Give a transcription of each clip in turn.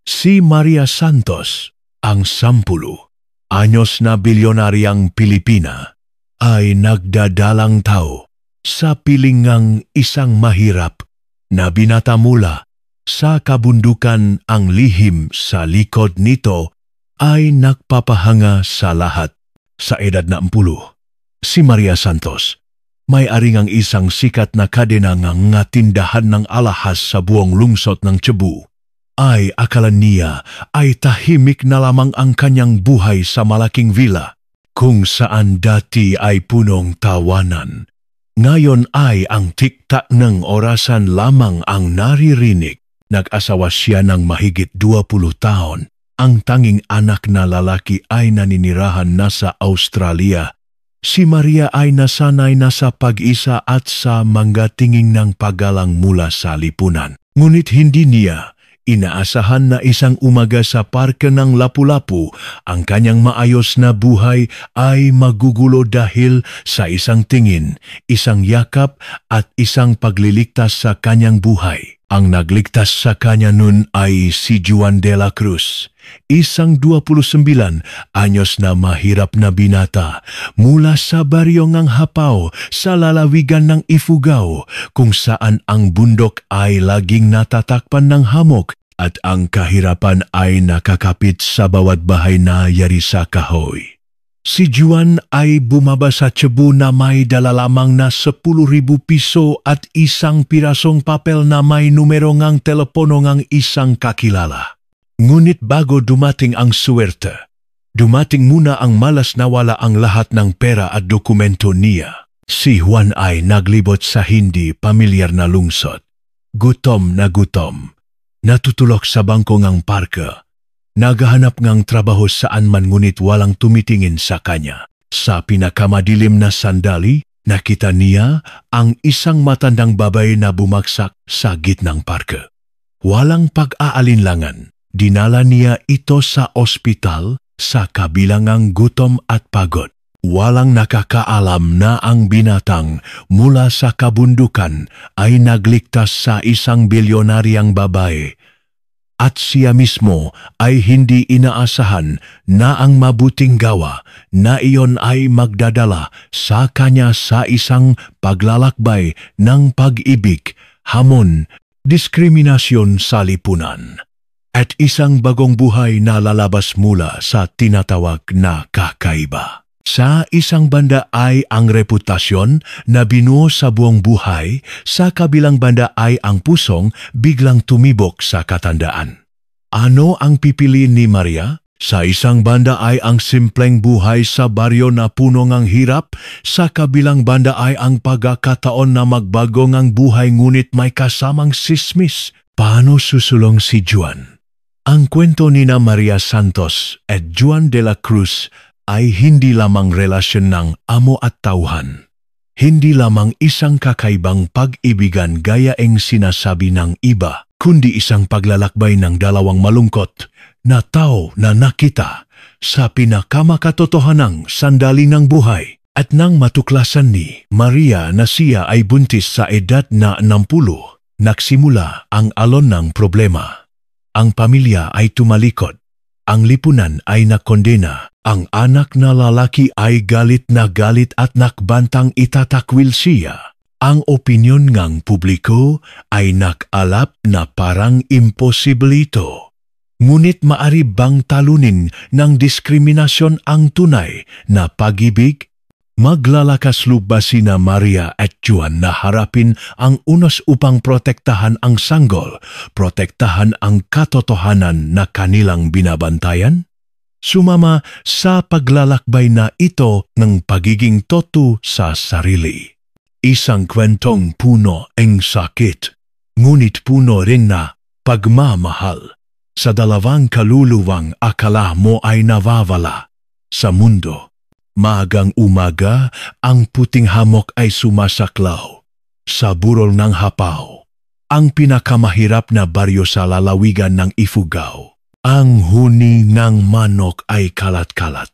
Si Maria Santos, ang 10 anyos na bilyonaryang Pilipina, ay nagdadalang tao sa pilingang isang mahirap na binata mula sa kabundukan. Ang lihim sa likod nito ay nagpapahanga sa lahat. Sa edad na 10, si Maria Santos may-ari ng isang sikat na kadena ng tindahan ng alahas sa buong lungsod ng Cebu. Ay akala niya ay tahimik na lamang ang kanyang buhay sa malaking villa, kung saan dati ay punong tawanan. Ngayon ay ang tiktak ng orasan lamang ang naririnig. Nag-asawa siya ng mahigit 20 taon. Ang tanging anak na lalaki ay naninirahan na sa Australia. Si Maria ay nasanay na sa pag-isa at sa mga tingin ng paggalang mula sa lipunan. Ngunit hindi niya inaasahan na isang umaga sa parke ng Lapu-Lapu, ang kanyang maayos na buhay ay magugulo dahil sa isang tingin, isang yakap at isang pagliligtas sa kanyang buhay. Ang nagligtas sa kanya nun ay si Juan de la Cruz, isang 29 anyos na mahirap na binata mula sa baryo ng Hapao sa lalawigan ng Ifugao, kung saan ang bundok ay laging natatakpan ng hamog at ang kahirapan ay nakakapit sa bawat bahay na yari sa kahoy. Si Juan ay bumaba sa Cebu na may dala lamang na 10,000 piso at isang pirasong papel na may numero ng telepono ng isang kakilala. Ngunit bago dumating ang suwerte, dumating muna ang malas na wala ang lahat ng pera at dokumento niya. Si Juan ay naglibot sa hindi pamilyar na lungsod. Gutom na gutom. Natutulog sa bangko ng parke. Naghahanap ng trabaho saan man ngunit walang tumitingin sa kanya. Sa pinakamadilim na sandali, nakita niya ang isang matandang babae na bumagsak sa gitnang parke. Walang pag-aalinlangan, dinala niya ito sa ospital sa kabilangang gutom at pagod. Walang nakakaalam na ang binatang mula sa kabundukan ay nagligtas sa isang bilyonaryang babae. At siya mismo ay hindi inaasahan na ang mabuting gawa na iyon ay magdadala sa kanya sa isang paglalakbay ng pag-ibig, hamon, diskriminasyon sa lipunan, at isang bagong buhay na lalabas mula sa tinatawag na kakaiba. Sa isang banda ay ang reputasyon na binuo sa buong buhay, sa kabilang banda ay ang pusong biglang tumibok sa katandaan. Ano ang pipiliin ni Maria? Sa isang banda ay ang simpleng buhay sa baryo na puno ng hirap, sa kabilang banda ay ang pagkakataon na magbago ng buhay ngunit may kasamang sismis. Paano susulong si Juan? Ang kwento ni na Maria Santos at Juan de la Cruz ay hindi lamang relasyon ng amo at tauhan. Hindi lamang isang kakaibang pag-ibigan gaya ang sinasabi ng iba, kundi isang paglalakbay ng dalawang malungkot na tao na nakita sa pinakamakatotohanang sandali ng buhay. At nang matuklasan ni Maria na siya ay buntis sa edad na 60, nagsimula ang alon ng problema. Ang pamilya ay tumalikod. Ang lipunan ay nakondena. Ang anak na lalaki ay galit na galit at nakbantang itatakwil siya. Ang opinyon ng publiko ay nakalap na parang imposible ito. Ngunit maari bang talunin ng diskriminasyon ang tunay na pag-ibig? Maglalakas loob ba sina Maria at Juan na harapin ang unos upang protektahan ang sanggol, protektahan ang katotohanan na kanilang binabantayan? Sumama sa paglalakbay na ito ng pagiging totoo sa sarili. Isang kwentong puno ng sakit, ngunit puno rin na pagmamahal. Sa dalawang kaluluwang akala mo ay nawawala sa mundo. Maagang umaga, ang puting hamok ay sumasaklaw sa burol ng Hapao, ang pinakamahirap na baryo sa lalawigan ng Ifugao. Ang huni ng manok ay kalat-kalat.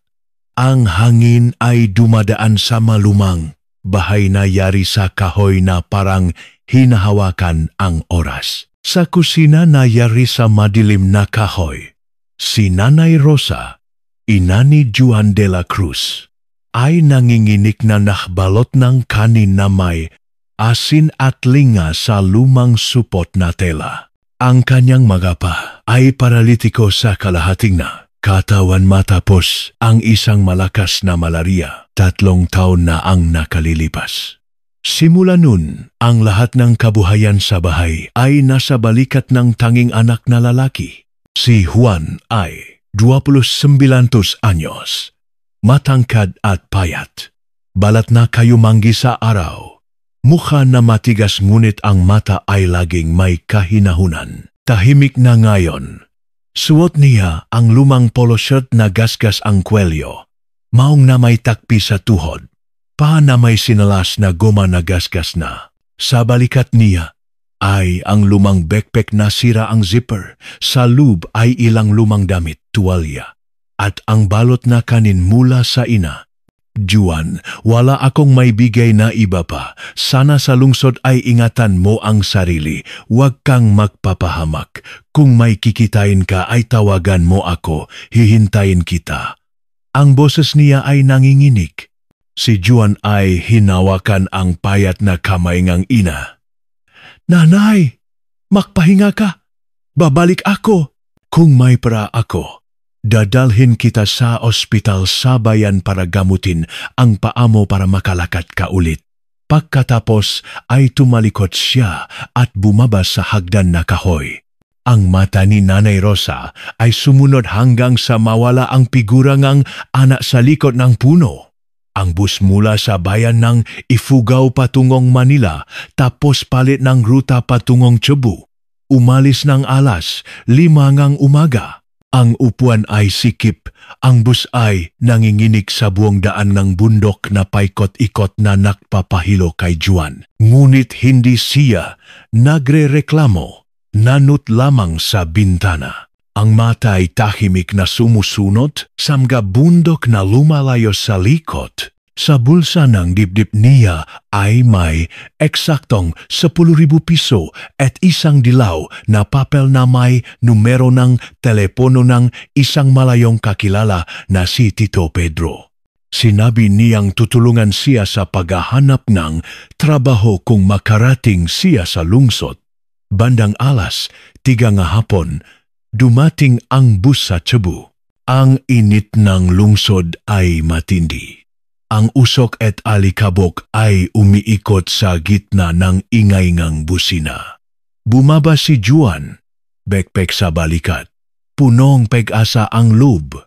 Ang hangin ay dumadaan sa malumang bahay na yari sa kahoy na parang hinahawakan ang oras. Sa kusina nayari sa madilim na kahoy, si Nanay Rosa, ina ni Juan de la Cruz, ay nanginginik na nakbalot ng kanin na may asin at linga sa lumang supot na tela. Ang kanyang mga pa ay paralitiko sa kalahating na katawan matapos ang isang malakas na malaria. 3 taon na ang nakalilipas. Simula nun, ang lahat ng kabuhayan sa bahay ay nasa balikat ng tanging anak na lalaki. Si Juan ay 29 anyos, matangkad at payat. Balat na kayumanggi sa araw. Mukha na matigas ngunit ang mata ay laging may kahinahunan. Tahimik na ngayon. Suot niya ang lumang polo shirt na gasgas ang kwelyo. Maong na may takpi sa tuhod. Paa na may sinalas na goma na gasgas na. Sa balikat niya ay ang lumang backpack na sira ang zipper. Sa loob ay ilang lumang damit, tuwalya. At ang balot na kanin mula sa ina. Juan, wala akong may bigay na iba pa. Sana sa lungsod ay ingatan mo ang sarili. Huwag kang magpapahamak. Kung may kikitain ka ay tawagan mo ako. Hihintayin kita. Ang boses niya ay nanginginig. Si Juan ay hinawakan ang payat na kamay ng ina. Nanay, magpahinga ka. Babalik ako. Kung may para ako, dadalhin kita sa ospital sa bayan para gamutin ang paa mo para makalakad ka ulit. Pagkatapos ay tumalikot siya at bumaba sa hagdan na kahoy. Ang mata ni Nanay Rosa ay sumunod hanggang sa mawala ang figura ng anak sa likod ng puno. Ang bus mula sa bayan ng Ifugao patungong Manila tapos palit ng ruta patungong Cebu. Umalis ng alas 5 ng umaga. Ang upuan ay sikip. Ang bus ay nanginginig sa buong daan ng bundok na paikot-ikot na nagpapahilo kay Juan. Ngunit hindi siya nagre-reklamo. Nanut lamang sa bintana. Ang mata ay tahimik na sumusunod sa mga bundok na lumalayo sa likod. Sa bulsa ng dibdib niya ay may eksaktong 10,000 piso at isang dilaw na papel na may numero ng telepono ng isang malayong kakilala na si Tito Pedro. Sinabi niyang tutulungan siya sa paghahanap ng trabaho kung makarating siya sa lungsod. Bandang alas 3 nga hapon, dumating ang bus sa Cebu. Ang init ng lungsod ay matindi. Ang usok at alikabok ay umiikot sa gitna ng ingay ng busina. Bumaba si Juan, backpack sa balikat. Punong pag-asa ang loob.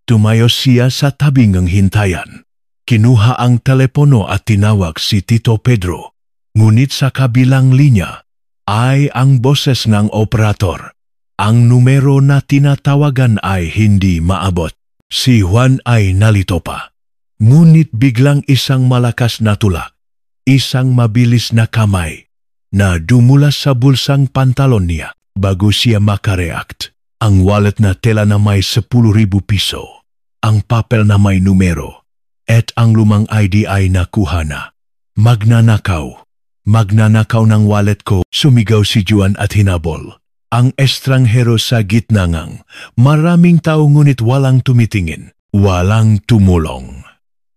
Tumayo siya sa tabi ng hintayan. Kinuha ang telepono at tinawag si Tito Pedro. Ngunit sa kabilang linya ay ang boses ng operator. Ang numero na tinatawagan ay hindi maabot. Si Juan ay nalito pa. Ngunit biglang isang malakas na tulak, isang mabilis na kamay na dumulas sa bulsang pantalon niya bago siya makareact. Ang wallet na tela na may 10,000 piso, ang papel na may numero, at ang lumang ID ay nakuha na. Magnanakaw. Magnanakaw ng wallet ko, sumigaw si Juan at hinabol. Ang estranghero sa gitna ngang maraming tao ngunit walang tumitingin, walang tumulong.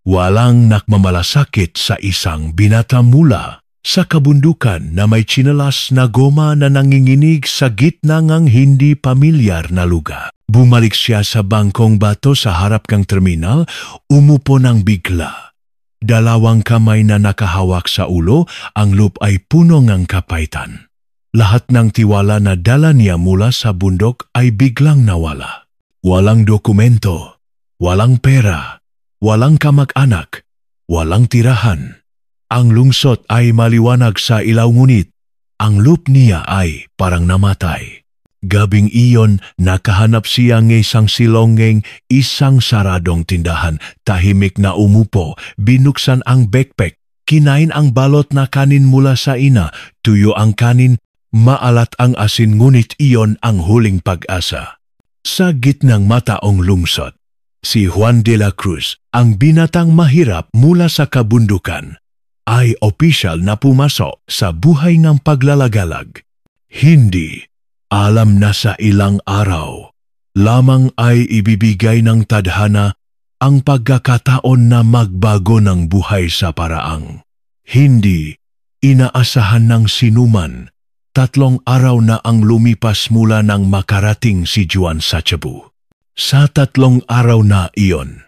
Walang nakmamalasakit sa isang binata mula sa kabundukan na may tsinalas na goma na nanginginig sa gitna ngang hindi pamilyar na lugar. Bumalik siya sa bangkong bato sa harap ng terminal, umupo ng bigla. Dalawang kamay na nakahawak sa ulo, ang loob ay puno ng kapaitan. Lahat ng tiwala na dala niya mula sa bundok ay biglang nawala. Walang dokumento, walang pera, walang kamag-anak, walang tirahan. Ang lungsod ay maliwanag sa ilaw ngunit ang loob niya ay parang namatay. Gabing iyon, nakahanap siya ng isang silongeng isang saradong tindahan. Tahimik na umupo, binuksan ang backpack, kinain ang balot na kanin mula sa ina, tuyo ang kanin, maalat ang asin ngunit iyon ang huling pag-asa. Sa gitnang mataong lungsod, si Juan de la Cruz, ang binatang mahirap mula sa kabundukan, ay opisyal na pumasok sa buhay ng paglalagalag. Hindi. Alam na sa ilang araw, lamang ay ibibigay ng tadhana ang pagkakataon na magbago ng buhay sa paraang. Hindi inaasahan ng sinuman. 3 araw na ang lumipas mula nang makarating si Juan sa Cebu. Sa 3 araw na iyon,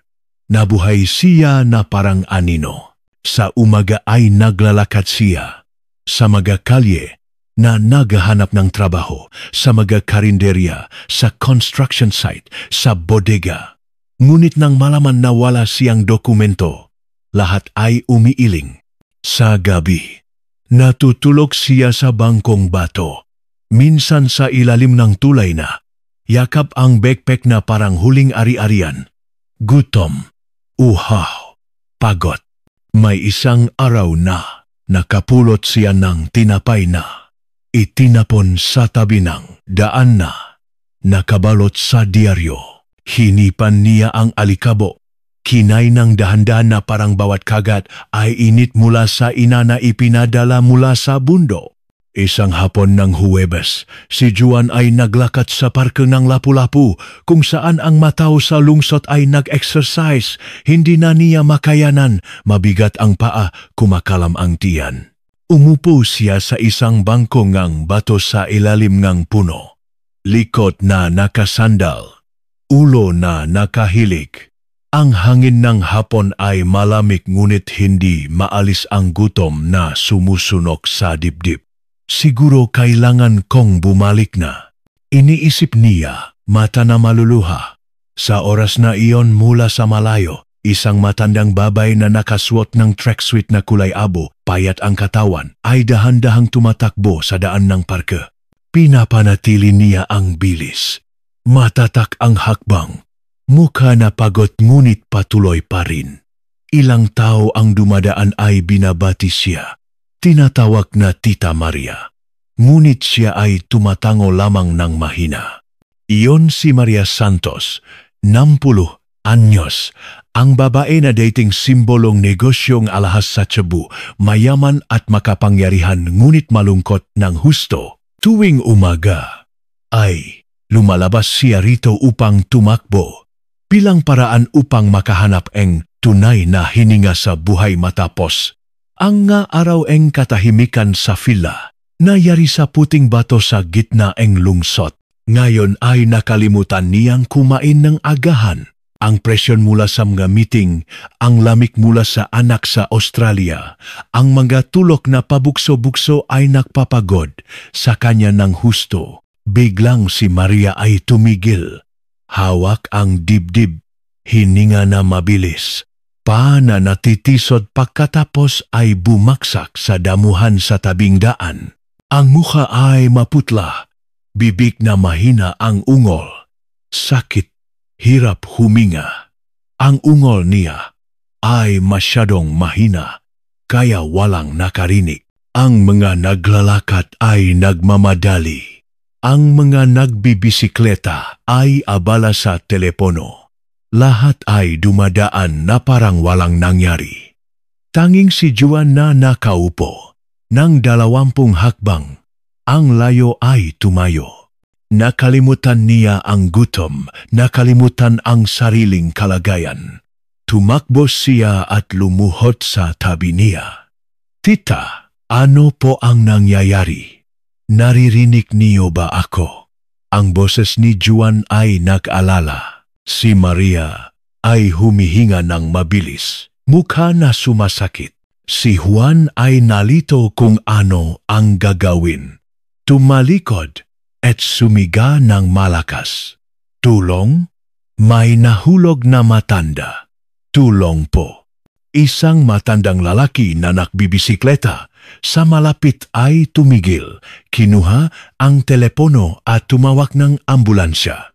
nabuhay siya na parang anino. Sa umaga ay naglalakad siya sa mga kalye na naghahanap ng trabaho, sa mga karinderya, sa construction site, sa bodega. Ngunit nang malaman na wala siyang dokumento, lahat ay umiiling. Sa gabi, natutulog siya sa bangkong bato. Minsan sa ilalim ng tulay na, yakap ang backpack na parang huling ari-arian. Gutom, uhaw, pagod. May isang araw na nakapulot siya ng tinapay na itinapon sa tabi ng daan na nakabalot sa diaryo. Hinipan niya ang alikabo. Kinay ng dahan-dahan na parang bawat kagat ay init mula sa ina na ipinadala mula sa bundok. Isang hapon ng Huwebes, si Juan ay naglakat sa parke ng Lapu-Lapu kung saan ang matao sa lungsod ay nag-exercise. Hindi na niya makayanan, mabigat ang paa, kumakalam ang tiyan. Umupo siya sa isang bangko ngang bato sa ilalim ng puno. Likod na nakasandal, ulo na nakahilig. Ang hangin ng hapon ay malamig ngunit hindi maalis ang gutom na sumusunok sa dibdib. Siguro kailangan kong bumalik na. Iniisip niya, mata na maluluha. Sa oras na iyon mula sa malayo, isang matandang babay na nakasuot ng tracksuit na kulay abo, payat ang katawan, ay dahan-dahang tumatakbo sa daan ng parke. Pinapanatili niya ang bilis. Matatak ang hakbang. Mukha na pagod ngunit patuloy pa rin. Ilang tao ang dumadaan ay binabati siya. Tinatawag na Tita Maria. Ngunit siya ay tumatango lamang ng mahina. Iyon si Maria Santos, 60 anyos, ang babae na dating simbolong negosyong alahas sa Cebu, mayaman at makapangyarihan ngunit malungkot ng husto. Tuwing umaga ay lumalabas siya rito upang tumakbo, bilang paraan upang makahanap ng tunay na hininga sa buhay matapos ang nga araw ng katahimikan sa fila. Nayari sa puting bato sa gitna ng lungsod. Ngayon ay nakalimutan niyang kumain ng agahan. Ang presyon mula sa mga meeting, ang lamig mula sa anak sa Australia, ang mga tulok na pabukso-bukso ay nagpapagod sa kanya ng husto. Biglang si Maria ay tumigil. Hawak ang dibdib, hininga na mabilis. Paa na natitisod pagkatapos ay bumaksak sa damuhan sa tabing daan. Ang mukha ay maputla, bibig na mahina ang ungol. Sakit, hirap huminga. Ang ungol niya ay masyadong mahina, kaya walang nakarinig. Ang mga naglalakad ay nagmamadali. Ang mga nagbibisikleta ay abala sa telepono. Lahat ay dumadaan na parang walang nangyari. Tanging si Juan na nakaupo. Nang 20 hakbang, ang layo ay tumayo. Nakalimutan niya ang gutom, nakalimutan ang sariling kalagayan. Tumakbo siya at lumuhod sa tabi niya. Tita, ano po ang nangyayari? Naririnig niyo ba ako? Ang boses ni Juan ay nag-alala. Si Maria ay humihinga ng mabilis, mukha na sumasakit. Si Juan ay nalito kung ano ang gagawin. Tumalikod at sumiga ng malakas. Tulong? May nahulog na matanda. Tulong po. Isang matandang lalaki na nakbibisikleta sa malapit ay tumigil, kinuha ang telepono at tumawag ng ambulansya.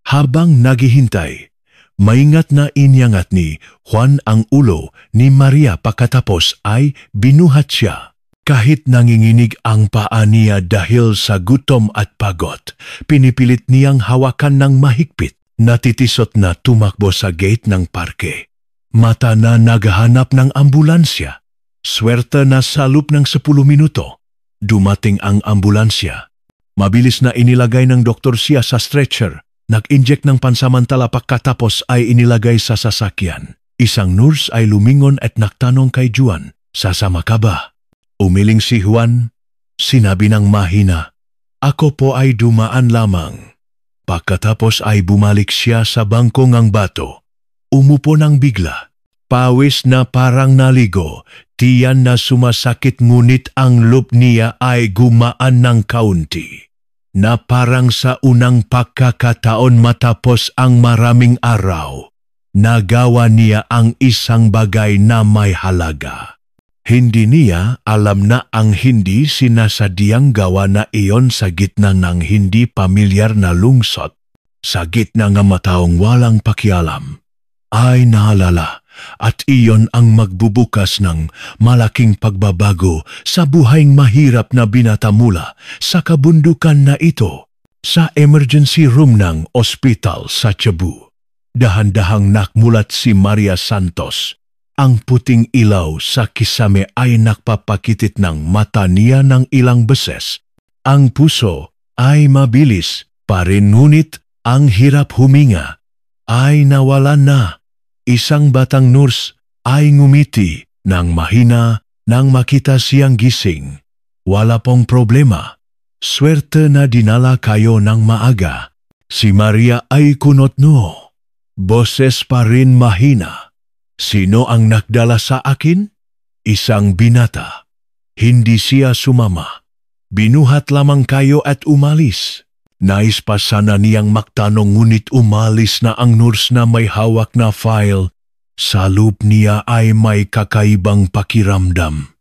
Habang naghihintay, maingat na inyangat ni Juan ang ulo ni Maria pagkatapos ay binuhat siya. Kahit nanginginig ang paa niya dahil sa gutom at pagod, pinipilit niyang hawakan ng mahigpit. Natitisot na tumakbo sa gate ng parke. Mata na naghahanap ng ambulansya. Swerte na sa loob ng 10 minuto, dumating ang ambulansya. Mabilis na inilagay ng doktor siya sa stretcher. Nag-inject ng pansamantala pagkatapos ay inilagay sa sasakyan. Isang nurse ay lumingon at nagtanong kay Juan, "Sasama ka ba?" Umiling si Juan. Sinabi ng mahina, "Ako po ay dumaan lamang." Pagkatapos ay bumalik siya sa bangko ng bato. Umupo ng bigla. Pawis na parang naligo, tiyan na sumasakit ngunit ang loob niya ay gumaan ng kaunti. Na parang sa unang pagkakataon matapos ang maraming araw, nagawa niya ang isang bagay na may halaga. Hindi niya alam na ang hindi sinasadyang gawa na iyon sa gitna ng hindi pamilyar na lungsod, sa gitna ng mataong walang pakialam, ay naalala at iyon ang magbubukas ng malaking pagbabago sa buhayng mahirap na binata mula sa kabundukan na ito. Sa emergency room ng ospital sa Cebu, dahan-dahang nakmulat si Maria Santos. Ang puting ilaw sa kisame ay nakpapakitit ng mata niya ng ilang beses. Ang puso ay mabilis pa rin ngunit ang hirap huminga ay nawala na. Isang batang nurse ay ngumiti ng mahina nang makita siyang gising. "Wala pong problema. Swerte na dinala kayo ng maaga." Si Maria ay kunot no. Boses pa rin mahina. "Sino ang nagdala sa akin?" "Isang binata. Hindi siya sumama. Binuhat lamang kayo at umalis." Nais pa sana niyang magtanong ngunit umalis na ang nurse na may hawak na file. Sa loob niya ay may kakaibang pakiramdam.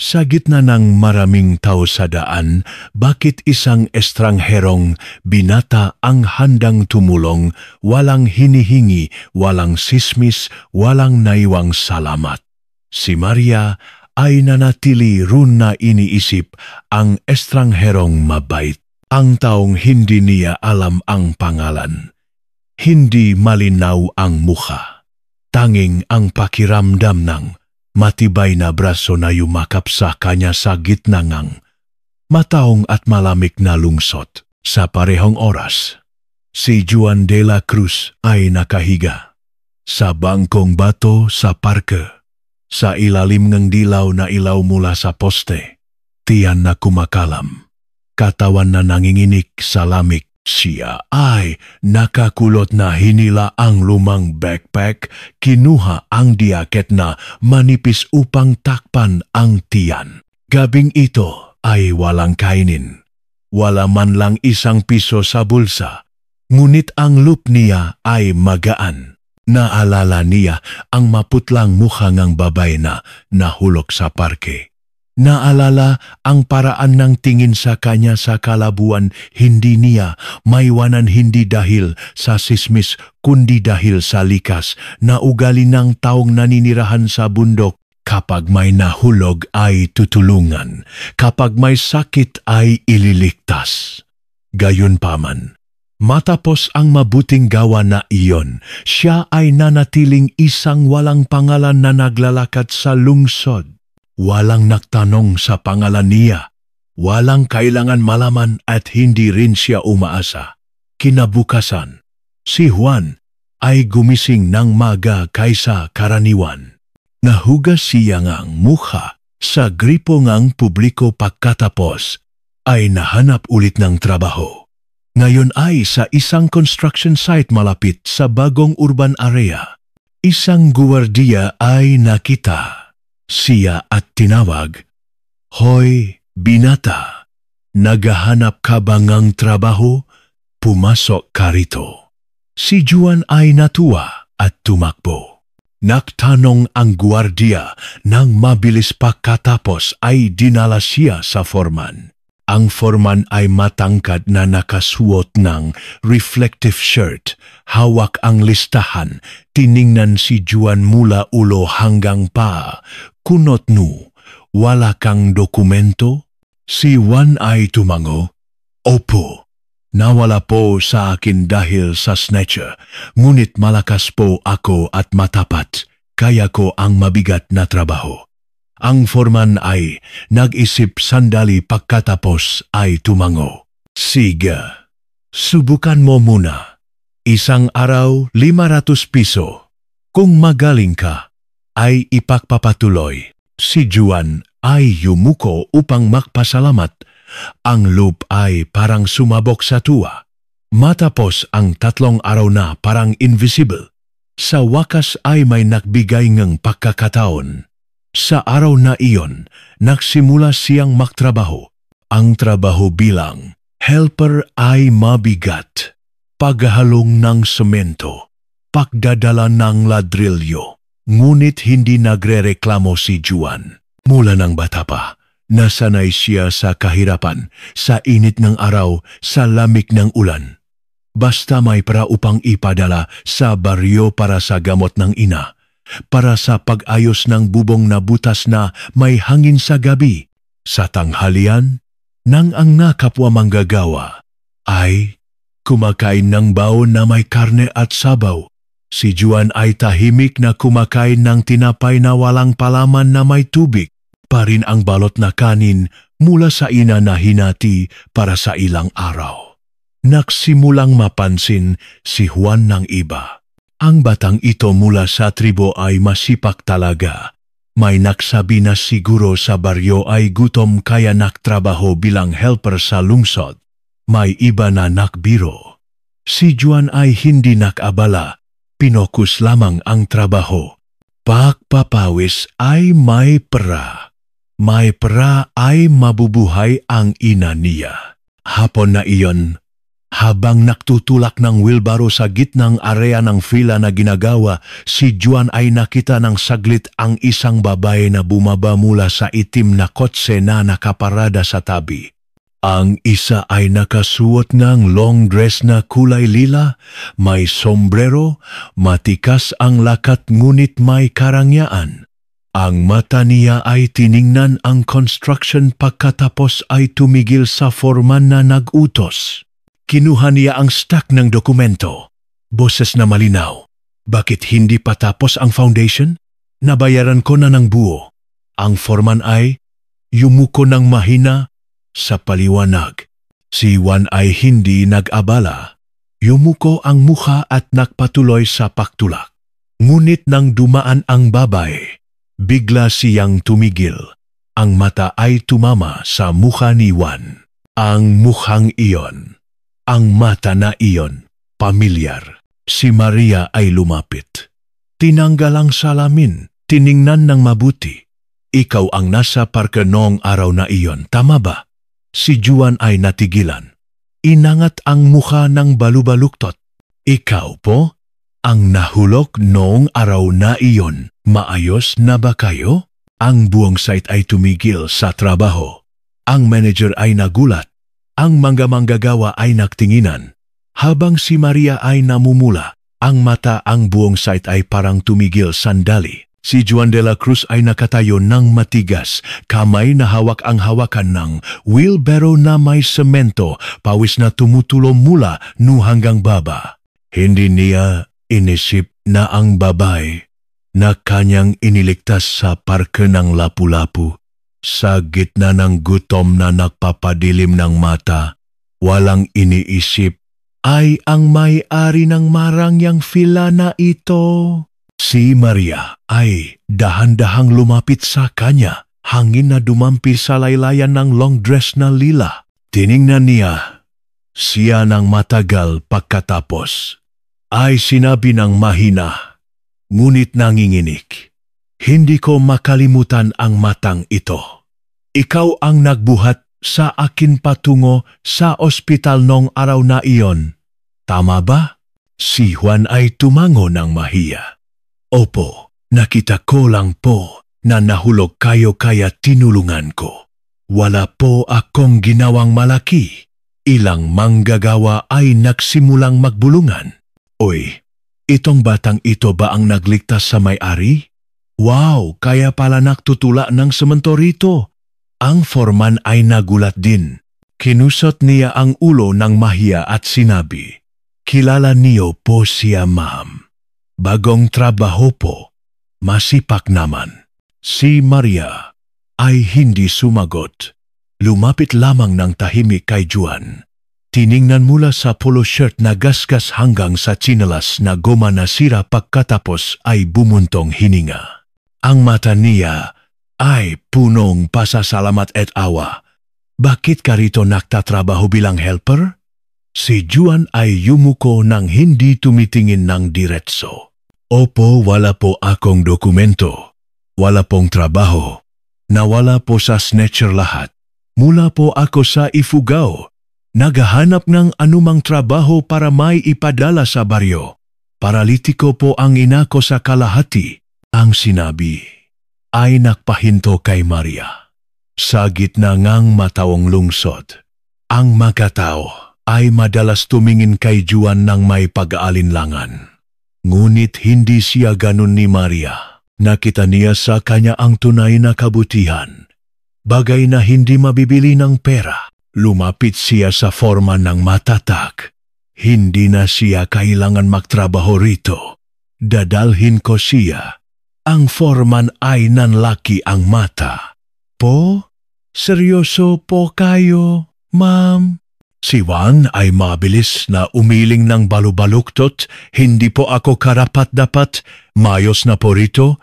Sa gitna ng maraming tao sa daan, bakit isang estrangherong binata ang handang tumulong, walang hinihingi, walang sismis, walang naiwang salamat? Si Maria ay nanatili ron na iniisip ang estrangherong mabait. Ang taong hindi niya alam ang pangalan. Hindi malinaw ang mukha. Tanging ang pakiramdam ng matibay na braso na yumakap sa kanya sa gitna ng mataong at malamig na lungsod. Sa parehong oras, si Juan de la Cruz ay nakahiga sa bangkong bato sa parke. Sa ilalim ng dilaw na ilaw mula sa poste, tiyan na kumakalam. Katawan na nanginginig sa lamig, siya ay nakakulot na hinila ang lumang backpack, kinuha ang diaket na manipis upang takpan ang tiyan. Gabing ito ay walang kainin. Wala man lang isang piso sa bulsa, ngunit ang loop niya ay magaan. Naalala niya ang maputlang mukha ng babae na nahulog sa parke. Naalala ang paraan ng tingin sa kanya sa kalabuan, hindi niya maiwanan hindi dahil sa sismis kundi dahil sa likas na ugali ng taong naninirahan sa bundok. Kapag may nahulog ay tutulungan, kapag may sakit ay ililigtas. Gayunpaman, matapos ang mabuting gawa na iyon, siya ay nanatiling isang walang pangalan na naglalakad sa lungsod. Walang nagtanong sa pangalan niya, walang kailangan malaman at hindi rin siya umaasa. Kinabukasan, si Juan ay gumising ng maga kaysa karaniwan. Nahugas siya ngang mukha sa gripo ngang publiko pagkatapos ay nahanap ulit ng trabaho. Ngayon ay sa isang construction site malapit sa bagong urban area. Isang guwardiya ay nakita siya at tinawag, "Hoy, binata, naghahanap ka ba ngang trabaho? Pumasok ka rito." Si Juan ay natuwa at tumakbo. Nagtanong ang guwardiya nang mabilis pagkatapos ay dinala siya sa foreman. Ang foreman ay matangkad na nakasuot ng reflective shirt. Hawak ang listahan. Tiningnan si Juan mula ulo hanggang paa. Kunot no, wala kang dokumento? Si Juan ay tumango, "Opo, nawala po sa akin dahil sa snatcher. Ngunit malakas po ako at matapat. Kaya ko ang mabigat na trabaho." Ang foreman ay nag-isip sandali pagkatapos ay tumango. Sige, subukan mo muna. Isang araw, 500 piso. Kung magaling ka, ay ipagpapatuloy. Si Juan ay yumuko upang magpasalamat. Ang loop ay parang sumabog sa tuwa. Matapos ang 3 araw na parang invisible, sa wakas ay may nagbigay ng pagkakataon. Sa araw na iyon, nagsimula siyang magtrabaho. Ang trabaho bilang helper ay mabigat. Paghahalong ng semento, pagdadala ng ladrilyo. Ngunit hindi nagrereklamo si Juan. Mula ng bata pa, nasanay siya sa kahirapan, sa init ng araw, sa lamig ng ulan. Basta may pera upang ipadala sa baryo para sa gamot ng ina, para sa pag-ayos ng bubong na butas na may hangin sa gabi. Sa tanghalian, nang ang nakapwa manggagawa ay kumakain ng baon na may karne at sabaw, si Juan ay tahimik na kumakain ng tinapay na walang palaman na may tubig, pa rin ang balot na kanin mula sa ina na hinati para sa ilang araw. Nagsimulang mapansin si Juan ng iba. Ang batang ito mula sa tribo ay masipag talaga. May nagsabi na siguro sa baryo ay gutom kaya nagtrabaho bilang helper sa lungsod. May iba na nakbiro. Si Juan ay hindi nakabala. Pinokus lamang ang trabaho. Pagpapawis ay may pera. May pera ay mabubuhay ang ina niya. Hapon na iyon, habang nagtutulak ng wheelbarrow sa gitnang area ng fila na ginagawa, si Juan ay nakita ng saglit ang isang babae na bumaba mula sa itim na kotse na nakaparada sa tabi. Ang isa ay nakasuot ng long dress na kulay lila, may sombrero, matikas ang lakat ngunit may karangyaan. Ang mata niya ay tiningnan ang construction pagkatapos ay tumigil sa foreman na nag-utos. Kinuha niya ang stack ng dokumento. Boses na malinaw. Bakit hindi pa tapos ang foundation? Nabayaran ko na ng buo. Ang foreman ay yumuko ng mahina sa paliwanag. Si Juan ay hindi nag-abala. Yumuko ang mukha at nagpatuloy sa pagtulak. Ngunit nang dumaan ang babae, bigla siyang tumigil. Ang mata ay tumama sa mukha ni Juan. Ang mukhang iyon. Ang mata na iyon, pamilyar. Si Maria ay lumapit. Tinanggal ang salamin, tiningnan ng mabuti. Ikaw ang nasa parke noong araw na iyon, tama ba? Si Juan ay natigilan. Inangat ang mukha ng balubaluktot. Ikaw po? Ang nahulog noong araw na iyon, maayos na ba kayo? Ang buong site ay tumigil sa trabaho. Ang manager ay nagulat. Ang manggagawa ay nagtinginan. Habang si Maria ay namumula, ang mata ang buong site ay parang tumigil sandali. Si Juan de la Cruz ay nakatayo ng matigas, kamay na hawak ang hawakan ng wheelbarrow na may semento, pawis na tumutulo mula hanggang baba. Hindi niya inisip na ang babae na kanyang iniligtas sa parke ng Lapu-Lapu, sa gitna ng gutom na nagpapadilim ng mata, walang iniisip, ay ang may-ari ng marangyang fila na ito. Si Maria ay dahan-dahang lumapit sa kanya, hangin na dumampi sa laylayan ng long dress na lila. Tiningnan niya siya ng matagal pagkatapos. Ay sinabi ng mahina, ngunit nanginginig. Hindi ko makalimutan ang matang ito. Ikaw ang nagbuhat sa akin patungo sa ospital nung araw na iyon. Tama ba? Si Juan ay tumango ng mahiya. Opo, nakita ko lang po na nahulog kayo kaya tinulungan ko. Wala po akong ginawang malaki. Ilang manggagawa ay nagsimulang magbulungan. Oy, itong batang ito ba ang nagligtas sa may-ari? Wow, kaya pala nagtutula ng semento rito. Ang foreman ay nagulat din. Kinusot niya ang ulo ng mahiya at sinabi, kilala niyo po siya, ma'am. Bagong trabaho po. Masipak naman. Si Maria ay hindi sumagot. Lumapit lamang ng tahimik kay Juan. Tiningnan mula sa polo shirt na gasgas hanggang sa tsinelas na goma na sira pagkatapos ay bumuntong hininga. Ang mata niya ay punong pasasalamat at awa. Bakit ka rito nagtatrabaho bilang helper? Si Juan ay yumuko nang hindi tumitingin ng diretso. Opo, wala po akong dokumento. Wala pong trabaho. Nawala po sa snatcher lahat. Mula po ako sa Ifugao. Naghahanap ng anumang trabaho para may ipadala sa baryo. Paralitiko po ang ina ko sa kalahati. Ang sinabi ay nakpahinto kay Maria. Sa gitna ngang matawang lungsod, ang mga tao ay madalas tumingin kay Juan ng may pag-aalinlangan. Ngunit hindi siya ganun ni Maria. Nakita niya sa kanya ang tunay na kabutihan. Bagay na hindi mabibili ng pera. Lumapit siya sa foreman ng matatag. Hindi na siya kailangan magtrabaho rito. Dadalhin ko siya. Ang foreman ay nanlaki ang mata. Po? Seryoso po kayo, ma'am? Si Juan ay mabilis na umiling ng balubaluktot. Hindi po ako karapat-dapat. Mayos na po rito.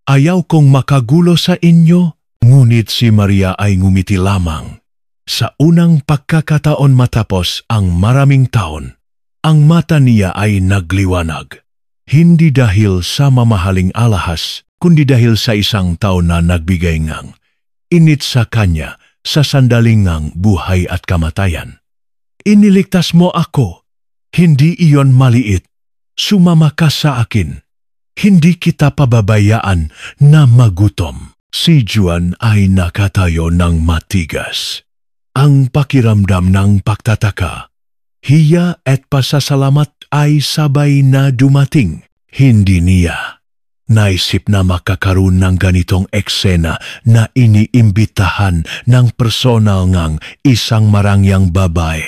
Ayaw kong makagulo sa inyo. Ngunit si Maria ay ngumiti lamang. Sa unang pagkakataon matapos ang maraming taon, ang mata niya ay nagliwanag. Hindi dahil sa mamahaling alahas, kundi dahil sa isang tao na nagbigay ngang init sa kanya sa sandaling ngang buhay at kamatayan. Iniligtas mo ako. Hindi iyon maliit. Sumama ka sa akin. Hindi kita pababayaan na magutom. Si Juan ay nakatayo ng matigas. Ang pakiramdam ng pagtataka, hiya at pasasalamat ay sabay na dumating. Hindi niya naisip na makakaroon ng ganitong eksena na iniimbitahan ng personal ngang isang marangyang babae.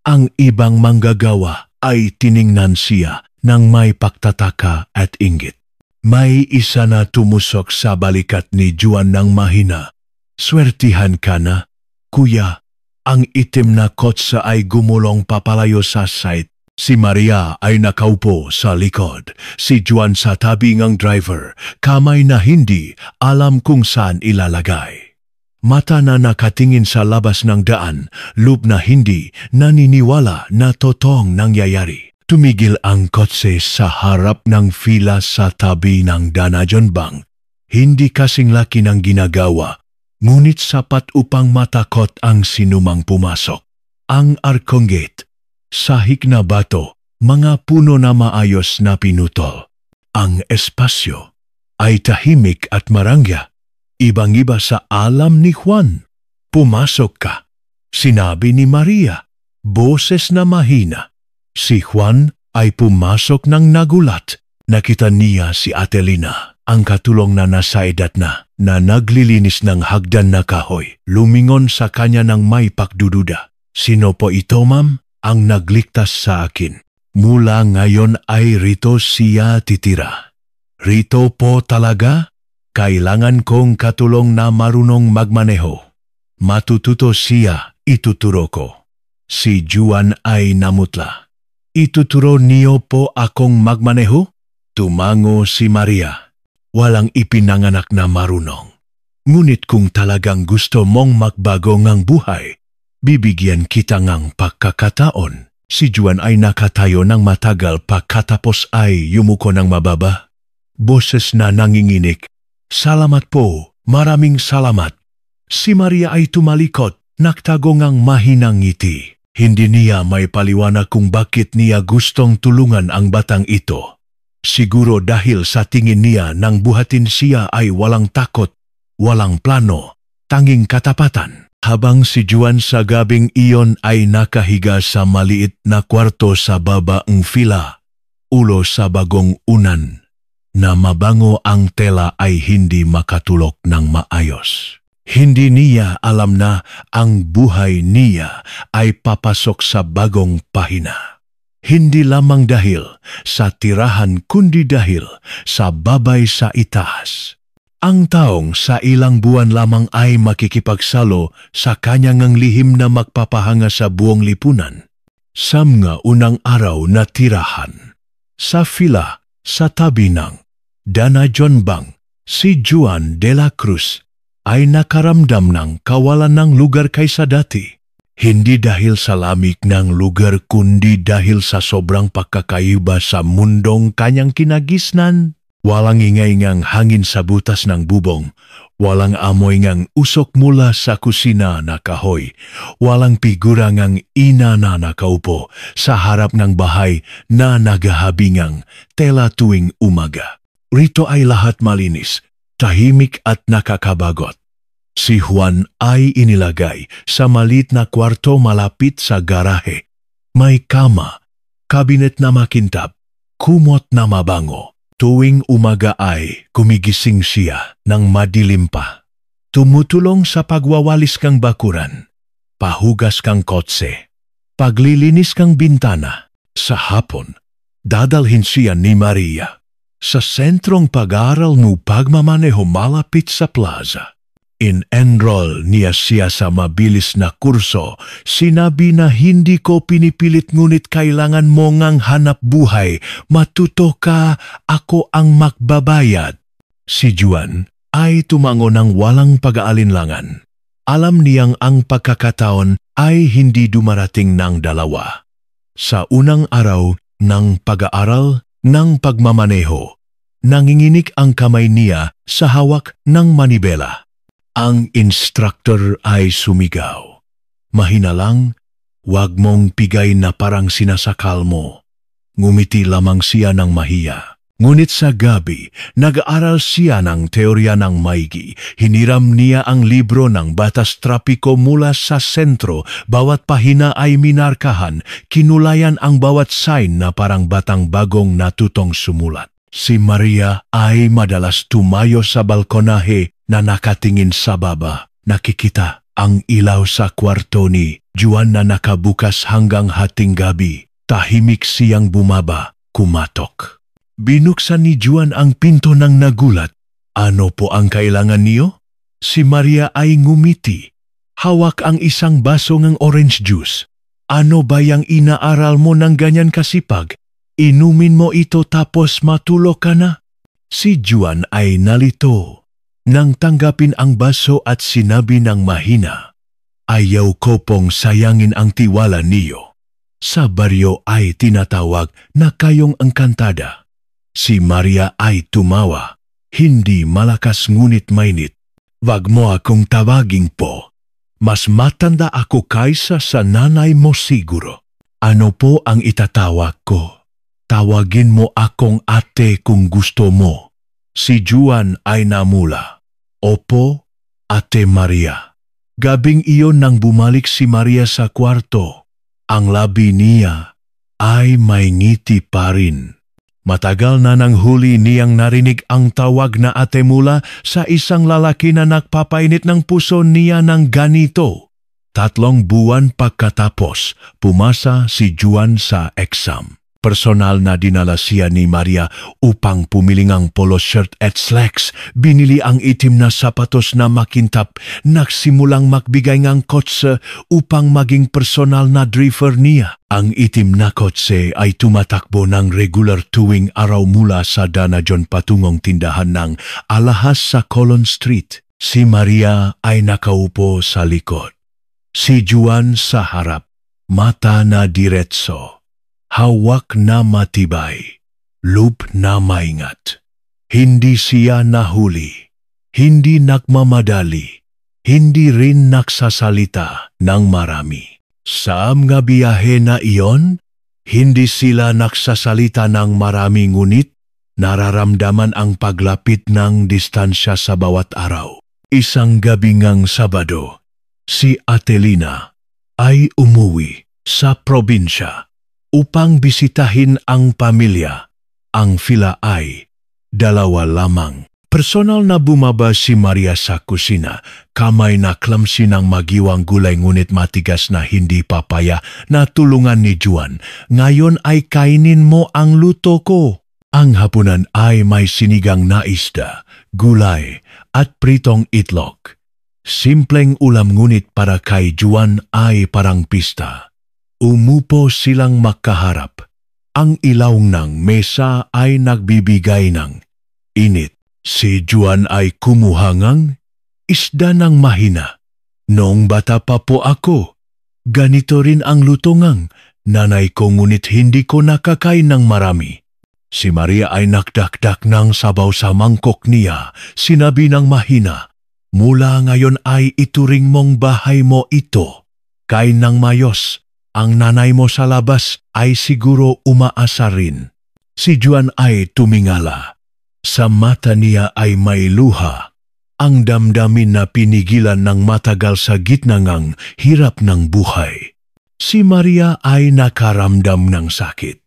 Ang ibang manggagawa ay tiningnan siya ng may pagtataka at inggit. May isa na tumusok sa balikat ni Juan ng mahina. Swertihan ka na, kuya. Ang itim na kotse ay gumulong papalayo sa site. Si Maria ay nakaupo sa likod. Si Juan sa tabi ng driver, kamay na hindi alam kung saan ilalagay. Mata na nakatingin sa labas ng daan, loob na hindi naniniwala na totoong nangyayari. Tumigil ang kotse sa harap ng fila sa tabi ng Danajon Bank. Hindi kasing laki ng ginagawa. Ngunit sapat upang matakot ang sinumang pumasok. Ang arkong gate, sahig na bato, mga puno na maayos na pinutol. Ang espasyo ay tahimik at marangya. Ibang-iba sa alam ni Juan. Pumasok ka. Sinabi ni Maria, boses na mahina. Si Juan ay pumasok ng nagulat. Nakita niya si Atelina, ang katulong na nasa edad na naglilinis ng hagdan na kahoy. Lumingon sa kanya ng may pagdududa. Sino po ito, ma'am? Ang nagligtas sa akin. Mula ngayon ay rito siya titira. Rito po talaga? Kailangan kong katulong na marunong magmaneho. Matututo siya, ituturo ko. Si Juan ay namutla. Ituturo niyo po akong magmaneho? Tumango si Maria. Walang ipinanganak na marunong. Ngunit kung talagang gusto mong magbago ngang buhay, bibigyan kita ngang pagkakataon. Si Juan ay nakatayo ng matagal pagkatapos ay yumuko ng mababa. Boses na nanginginig. Salamat po, maraming salamat. Si Maria ay tumalikod, nagtago ngang mahinang ngiti. Hindi niya may paliwanag kung bakit niya gustong tulungan ang batang ito. Siguro dahil sa tingin niya nang buhatin siya ay walang takot, walang plano, tanging katapatan. Habang si Juan sa gabing iyon ay nakahiga sa maliit na kwarto sa babaang fila, ulo sa bagong unan, na mabango ang tela ay hindi makatulok ng maayos. Hindi niya alam na ang buhay niya ay papasok sa bagong pahina. Hindi lamang dahil sa tirahan kundi dahil sa babay sa itaas. Ang taong sa ilang buwan lamang ay makikipagsalo sa kanyang lihim na magpapahanga sa buong lipunan. Sa mga unang araw na tirahan, sa fila sa tabi ng Dana John Bank, si Juan de la Cruz ay nakaramdam ng kawalan ng lugar kaysa dati. Hindi dahil sa lamig ng lugar kundi dahil sa sobrang pagkakaiba sa mundong kanyang kinagisnan. Walang ingay ngang hangin sa butas ng bubong, walang amoy ngang usok mula sa kusina na kahoy, walang figura ngang ina na nakaupo sa harap ng bahay na nagahabingang tela tuwing umaga. Rito ay lahat malinis, tahimik at nakakabagot. Si Juan ay inilagay sa maliit na kwarto malapit sa garahe. May kama, kabinet na makintab, kumot na mabango. Tuwing umaga ay kumigising siya ng madilim pa. Tumutulong sa pagwawalis kang bakuran, pahugas kang kotse, paglilinis kang bintana. Sa hapon, dadalhin siya ni Maria sa sentrong pag-aaral mo pagmamaneho malapit sa plaza. In-enroll niya siya sa mabilis na kurso. Sinabi na hindi ko pinipilit ngunit kailangan mo ngang hanap buhay. Matuto ka, ako ang magbabayad. Si Juan ay tumango ng walang pag-aalinlangan. Alam niyang ang pagkakataon ay hindi dumarating ng dalawa. Sa unang araw ng pag-aaral ng pagmamaneho, nanginginig ang kamay niya sa hawak ng manibela. Ang instructor ay sumigaw. Mahina lang, wag mong pigay na parang sinasakal mo. Ngumiti lamang siya ng mahiya. Ngunit sa gabi, nag-aaral siya ng teorya ng maigi. Hiniram niya ang libro ng batas trapiko mula sa sentro. Bawat pahina ay minarkahan. Kinulayan ang bawat sign na parang batang bagong natutong sumulat. Si Maria ay madalas tumayo sa balkonahe na nakatingin sa baba. Nakikita ang ilaw sa kwarto ni Juan na nakabukas hanggang hating gabi. Tahimik siyang bumaba, kumatok. Binuksan ni Juan ang pinto ng nagulat. Ano po ang kailangan niyo? Si Maria ay ngumiti. Hawak ang isang baso ng orange juice. Ano ba yang inaaral mo ng ganyan kasipag? Inumin mo ito tapos matulog ka na? Si Juan ay nalito. Nang tanggapin ang baso at sinabi ng mahina, ayaw ko pong sayangin ang tiwala niyo. Sa baryo ay tinatawag na kayong engkantada. Si Maria ay tumawa, hindi malakas ngunit mainit. Wag mo akong tawaging po. Mas matanda ako kaysa sa nanay mo siguro. Ano po ang itatawag ko? Tawagin mo akong ate kung gusto mo. Si Juan ay namula. Opo, Ate Maria. Gabing iyon nang bumalik si Maria sa kwarto. Ang labi niya ay may ngiti pa rin. Matagal na nang huli niyang narinig ang tawag na ate mula sa isang lalaki na nagpapainit ng puso niya ng ganito. 3 buwan pagkatapos, pumasa si Juan sa exam. Personal na dinala siya ni Maria upang pumili ng polo shirt at slacks. Binili ang itim na sapatos na makintab. Nagsimulang magbigay ng kotse upang maging personal na driver niya. Ang itim na kotse ay tumatakbo ng regular tuwing araw mula sa Dana John patungong tindahan ng alahas sa Colon Street. Si Maria ay nakaupo sa likod. Si Juan sa harap, mata na diretso. Hawak na matibay, loop na maingat. Hindi siya nahuli, hindi nagmamadali, hindi rin nagsasalita ng marami. Sa mga biyahe na iyon, hindi sila nagsasalita ng marami ngunit nararamdaman ang paglapit ng distansya sa bawat araw. Isang gabi ngang Sabado, si Atelina ay umuwi sa probinsya upang bisitahin ang pamilya. Ang fila ay 2 lamang. Personal na bumaba si Maria sa kusina. Kamay na clumsy ng magiwang gulay ngunit matigas na hindi papaya na tulungan ni Juan. Ngayon ay kainin mo ang luto ko. Ang hapunan ay may sinigang na isda, gulay at pritong itlog. Simpleng ulam ngunit para kay Juan ay parang pista. Umupo silang magkaharap. Ang ilaw ng mesa ay nagbibigay ng init. Si Juan ay kumuha ng isda ng mahina. Noong bata pa po ako, ganito rin ang luto ng nanay ko ngunit hindi ko nakakain ng marami. Si Maria ay nakdakdak ng sabaw sa mangkok niya. Sinabi ng mahina, "Mula ngayon ay ituring mong bahay mo ito. Kain ng mayos. Ang nanay mo sa labas ay siguro umaasa rin." Si Juan ay tumingala. Sa mata niya ay may luha. Ang damdamin na pinigilan ng matagal sa gitna ng hirap ng buhay. Si Maria ay nakaramdam ng sakit.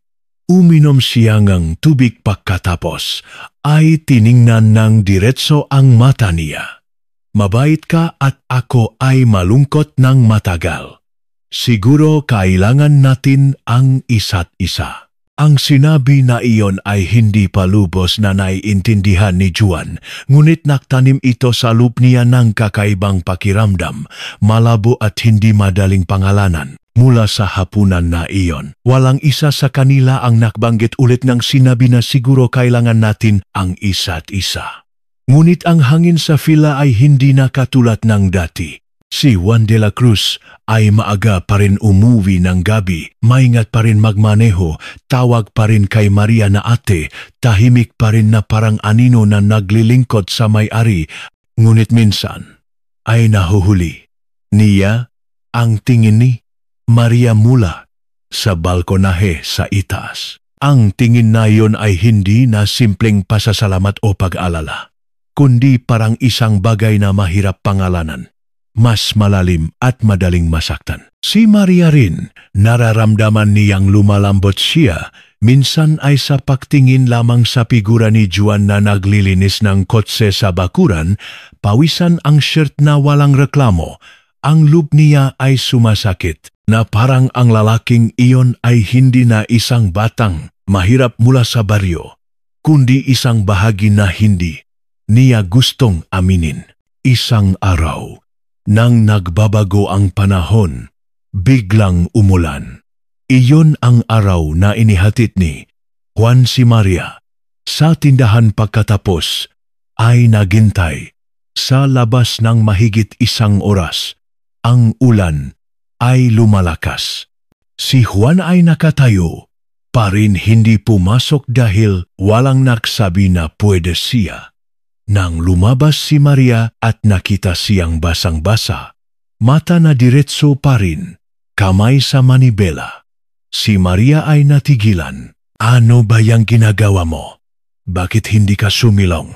Uminom siya ng tubig pagkatapos ay tiningnan ng diretso ang mata niya. "Mabait ka at ako ay malungkot ng matagal. Siguro kailangan natin ang isa't isa." Ang sinabi na iyon ay hindi pa lubos na naiintindihan ni Juan, ngunit naktanim ito sa loob niya ng kakaibang pakiramdam, malabo at hindi madaling pangalanan. Mula sa hapunan na iyon, walang isa sa kanila ang nakbanggit ulit ng sinabi na siguro kailangan natin ang isa't isa. Ngunit ang hangin sa fila ay hindi na katulad ng dati. Si Juan de la Cruz ay maaga pa rin umuwi ng gabi, maingat pa rin magmaneho, tawag pa rin kay Maria na ate, tahimik pa rin na parang anino na naglilingkod sa may-ari, ngunit minsan ay nahuhuli niya ang tingin ni Maria mula sa balkonahe sa itaas. Ang tingin na iyon ay hindi na simpleng pasasalamat o pag-alala, kundi parang isang bagay na mahirap pangalanan. Mas malalim at madaling masaktan. Si Maria rin, nararamdaman niyang lumalambot siya, minsan ay sa pagtingin lamang sa figura ni Juan na naglilinis ng kotse sa bakuran, pawisan ang shirt na walang reklamo, ang loob niya ay sumasakit, na parang ang lalaking iyon ay hindi na isang batang mahirap mula sa baryo, kundi isang bahagi na hindi niya gustong aminin. Isang araw, nang nagbabago ang panahon, biglang umulan. Iyon ang araw na inihatid ni Juan si Maria sa tindahan pagkatapos ay naghintay sa labas ng mahigit 1 oras. Ang ulan ay lumalakas. Si Juan ay nakatayo, pa rin hindi pumasok dahil walang nagsabi na pwede siya. Nang lumabas si Maria at nakita siyang basang-basa, mata na diretso pa rin, kamay sa manibela. Si Maria ay natigilan. "Ano ba yang ginagawa mo? Bakit hindi ka sumilong?"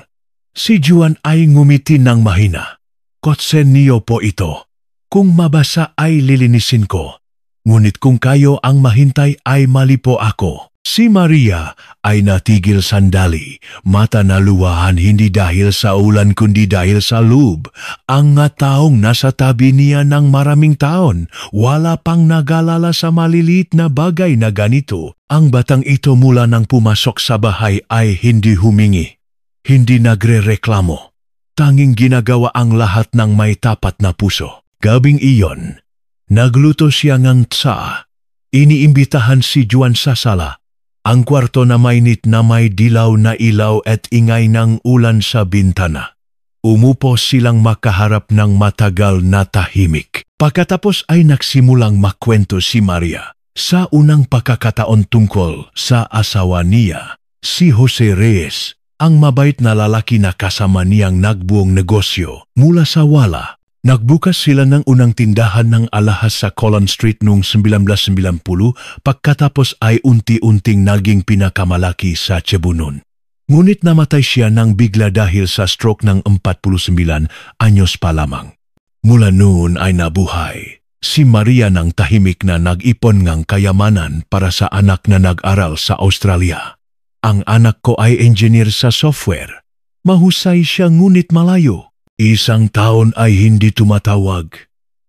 Si Juan ay ngumiti ng mahina. "Kotse niyo po ito. Kung mabasa ay lilinisin ko. Ngunit kung kayo ang mahintay ay mali po ako." Si Maria ay natigil sandali, mata na luwahan hindi dahil sa ulan kundi dahil sa loob. Ang nga taong nasa tabi niya ng maraming taon, wala pang nagalala sa maliliit na bagay na ganito. Ang batang ito mula nang pumasok sa bahay ay hindi humingi, hindi nagre-reklamo. Tanging ginagawa ang lahat ng may tapat na puso. Gabing iyon, nagluto siya ng tsa. Iniimbitahan si Juan sa sala. Ang kwarto na mainit na may dilaw na ilaw at ingay ng ulan sa bintana. Umupo silang makaharap ng matagal na tahimik. Pagkatapos ay nagsimulang makwento si Maria sa unang pagkakataon tungkol sa asawa niya, si Jose Reyes, ang mabait na lalaki na kasama niyang nagbuong negosyo mula sa wala. Nagbukas sila ng unang tindahan ng alahas sa Colon Street noong 1990 pagkatapos ay unti-unting naging pinakamalaki sa Cebu noon. Ngunit namatay siya nang bigla dahil sa stroke ng 49 anyos pa lamang. Mula noon ay nabuhay si Maria ng tahimik na nag-ipon ng kayamanan para sa anak na nag-aral sa Australia. Ang anak ko ay engineer sa software. Mahusay siya ngunit malayo. 1 taon ay hindi tumatawag.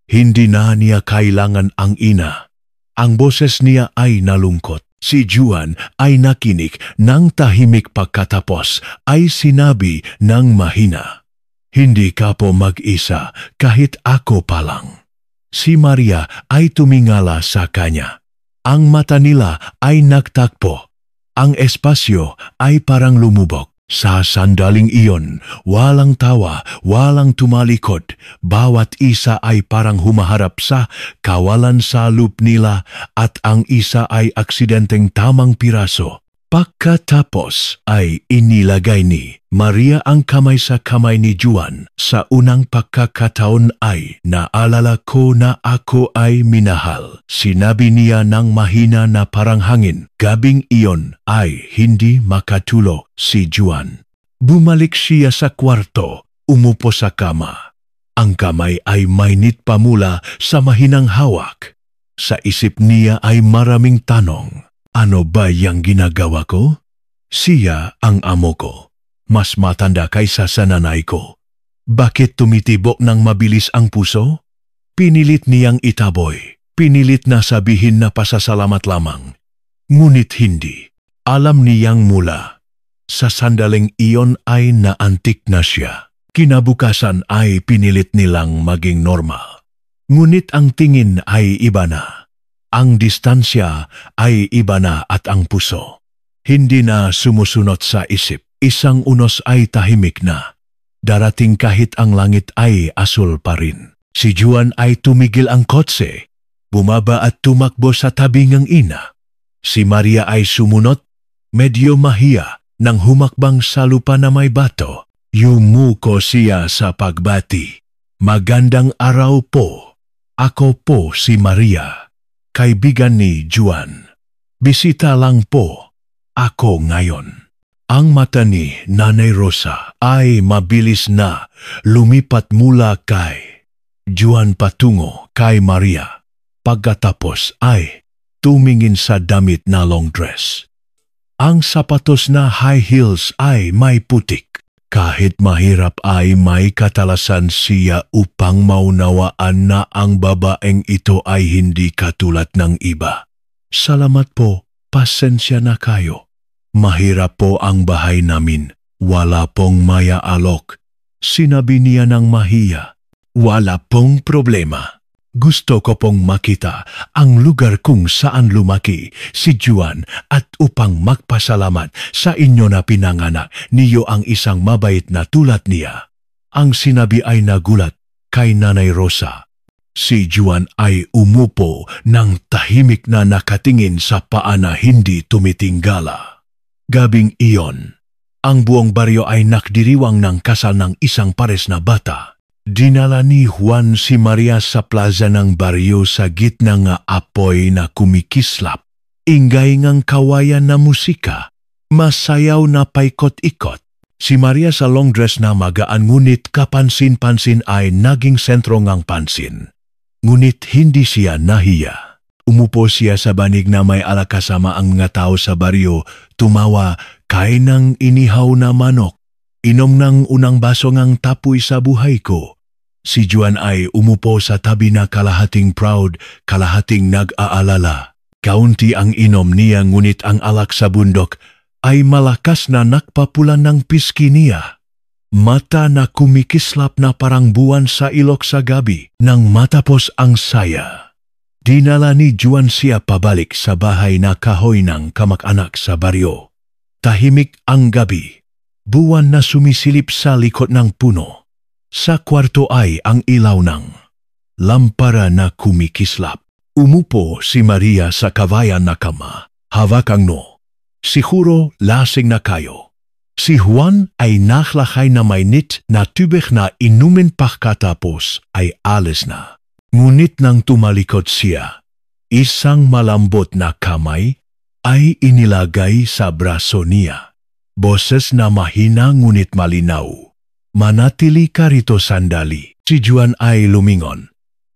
Hindi na niya kailangan ang ina. Ang boses niya ay nalungkot. Si Juan ay nakinig ng tahimik pagkatapos ay sinabi ng mahina, "Hindi ka po mag-isa kahit ako pa lang." Si Maria ay tumingala sa kanya. Ang mata nila ay nagtakpo. Ang espasyo ay parang lumubog. Sa sandaling iyon, walang tawa, walang tumalikod. Bawat isa ay parang humaharap sa kawalan sa loop nila at ang isa ay aksidenteng tamang piraso. Pagkatapos ay inilagay ni Maria ang kamay sa kamay ni Juan. Sa unang pagkakataon ay naalala ko na ako ay minahal. Sinabi niya ng mahina na parang hangin. Gabing iyon ay hindi makatulog si Juan. Bumalik siya sa kwarto, umupo sa kama. Ang kamay ay mainit pa mula sa mahinang hawak. Sa isip niya ay maraming tanong. Ano ba yung ginagawa ko? Siya ang amo ko. Mas matanda kaysa sa nanay ko. Bakit tumitibok ng mabilis ang puso? Pinilit niyang itaboy. Pinilit na sabihin na pasasalamat lamang. Ngunit hindi. Alam niyang mula. Sa sandaling iyon ay naantik na siya. Kinabukasan ay pinilit nilang maging normal. Ngunit ang tingin ay iba na. Ang distansya ay iba na at ang puso. Hindi na sumusunod sa isip. Isang unos ay tahimik na. Darating kahit ang langit ay asul pa rin. Si Juan ay tumigil ang kotse. Bumaba at tumakbo sa tabi ng ina. Si Maria ay sumunod. Medyo mahiya nang humakbang sa lupa na may bato. Yumuko siya sa pagbati. Magandang araw po. Ako po si Maria. Kaibigan ni Juan. Bisita lang po ako ngayon. Ang mata ni Nanay Rosa ay mabilis na lumipat mula kay Juan patungo kay Maria. Pagkatapos ay tumingin sa damit na long dress. Ang sapatos na high heels ay may putik. Kahit mahirap ay may katalasan siya upang maunawaan na ang babaeng ito ay hindi katulad ng iba. Salamat po, pasensya na kayo. Mahirap po ang bahay namin. Wala pong maya-alok. Sinabi niya ng mahiya. Wala pong problema. Gusto ko pong makita ang lugar kung saan lumaki si Juan at upang magpasalamat sa inyo na pinanganak niyo ang isang mabait na tulad niya. Ang sinabi ay nagulat kay Nanay Rosa. Si Juan ay umupo ng tahimik na nakatingin sa paa na hindi tumitinggala. Gabing iyon, ang buong baryo ay nakdiriwang ng kasal ng isang pares na bata. Dinala ni Juan si Maria sa plaza ng baryo sa gitna nga apoy na kumikislap. Ingay ngang kawayan na musika. Masayaw na paikot-ikot. Si Maria sa long dress na magaan ngunit kapansin-pansin ay naging sentro ngang pansin. Ngunit hindi siya nahiya. Umupo siya sa banig na may alakasama ang mga tao sa baryo. Tumawa, kain ng inihaw na manok. Inom ng unang baso ngang tapoy sa buhay ko. Si Juan ay umupo sa tabi na kalahating proud, kalahating nag-aalala. Kaunti ang inom niya ngunit ang alak sa bundok ay malakas na nakpapulan ng piski niya. Mata na kumikislap na parang buwan sa ilok sa gabi nang matapos ang saya. Dinala ni Juan siya pabalik sa bahay na kahoy ng kamag-anak sa baryo. Tahimik ang gabi. Buwan na sumisilip sa likod ng puno. Sa kwarto ay ang ilaw ng lampara na kumikislap. Umupo si Maria sa kawayan na kama. Hawak ang no. Siguro lasing na kayo. Si Juan ay naklakay na mainit na tubig na inumin pagkatapos ay alis na. Ngunit nang tumalikod siya, isang malambot na kamay ay inilagay sa braso niya. Boses na mahina ngunit malinaw. Manatili ka rito sandali. Si Juan ay lumingon.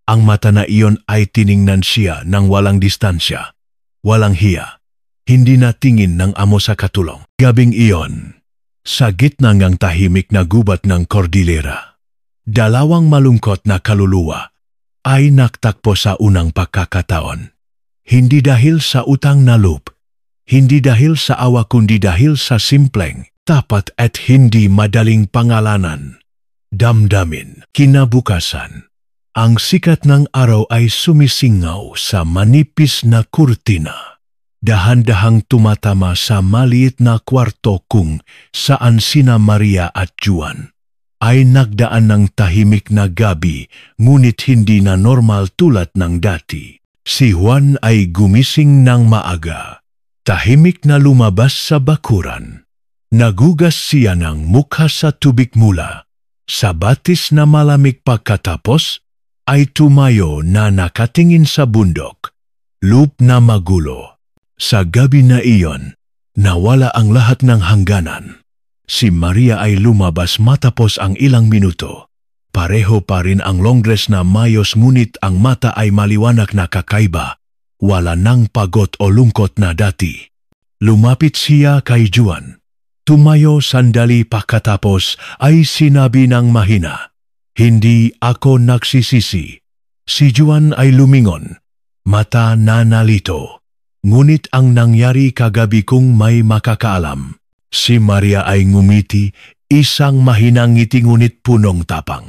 Ang mata na iyon ay tiningnan siya ng walang distansya. Walang hiya. Hindi na tingin ng amo sa katulong. Gabing iyon, sa gitna ng tahimik na gubat ng Cordillera, dalawang malungkot na kaluluwa ay naktakpo sa unang pagkakataon. Hindi dahil sa utang na loob. Hindi dahil sa awa kundi dahil sa simpleng, tapat at hindi madaling pangalanan. Damdamin, kinabukasan. Ang sikat ng araw ay sumisingaw sa manipis na kurtina. Dahan-dahang tumatama sa maliit na kwarto kung saan sina Maria at Juan ay nagdaan ng tahimik na gabi, ngunit hindi na normal tulad ng dati. Si Juan ay gumising ng maaga. Tahimik na lumabas sa bakuran. Nagugas siya ng mukha sa tubig mula sa batis na malamig, pagkatapos ay tumayo na nakatingin sa bundok. Loop na magulo. Sa gabi na iyon, nawala ang lahat ng hangganan. Si Maria ay lumabas matapos ang ilang minuto. Pareho pa rin ang long dress na mayos, ngunit ang mata ay maliwanag na kakaiba. Wala nang pagod o lungkot na dati. Lumapit siya kay Juan. Tumayo sandali, pagkatapos ay sinabi ng mahina, "Hindi ako nagsisisi." Si Juan ay lumingon, mata na nalito. Ngunit ang nangyari kagabi kung may makakaalam. Si Maria ay ngumiti, isang mahinang ngiti ngunit punong tapang.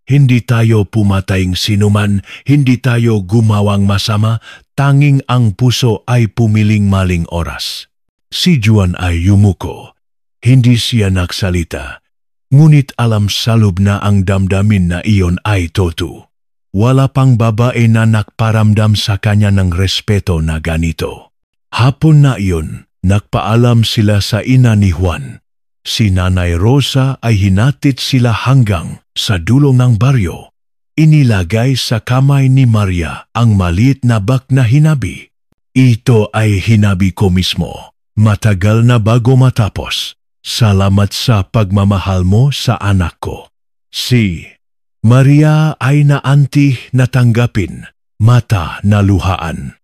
Hindi tayo pumatayng sinuman, hindi tayo gumawang masama, tanging ang puso ay pumiling maling oras. Si Juan ay yumuko. Hindi siya nagsalita, ngunit alam sa loob na ang damdamin na iyon ay totoo. Wala pang babae na nagparamdam sa kanya ng respeto na ganito. Hapon na iyon, nagpaalam sila sa ina ni Juan. Si Nanay Rosa ay hinatid sila hanggang sa dulo ng baryo. Inilagay sa kamay ni Maria ang maliit na bag na hinabi. Ito ay hinabi ko mismo, matagal na bago matapos. Salamat sa pagmamahal mo sa anak ko. Si Maria ay naantih na tanggapin, mata na luhaan.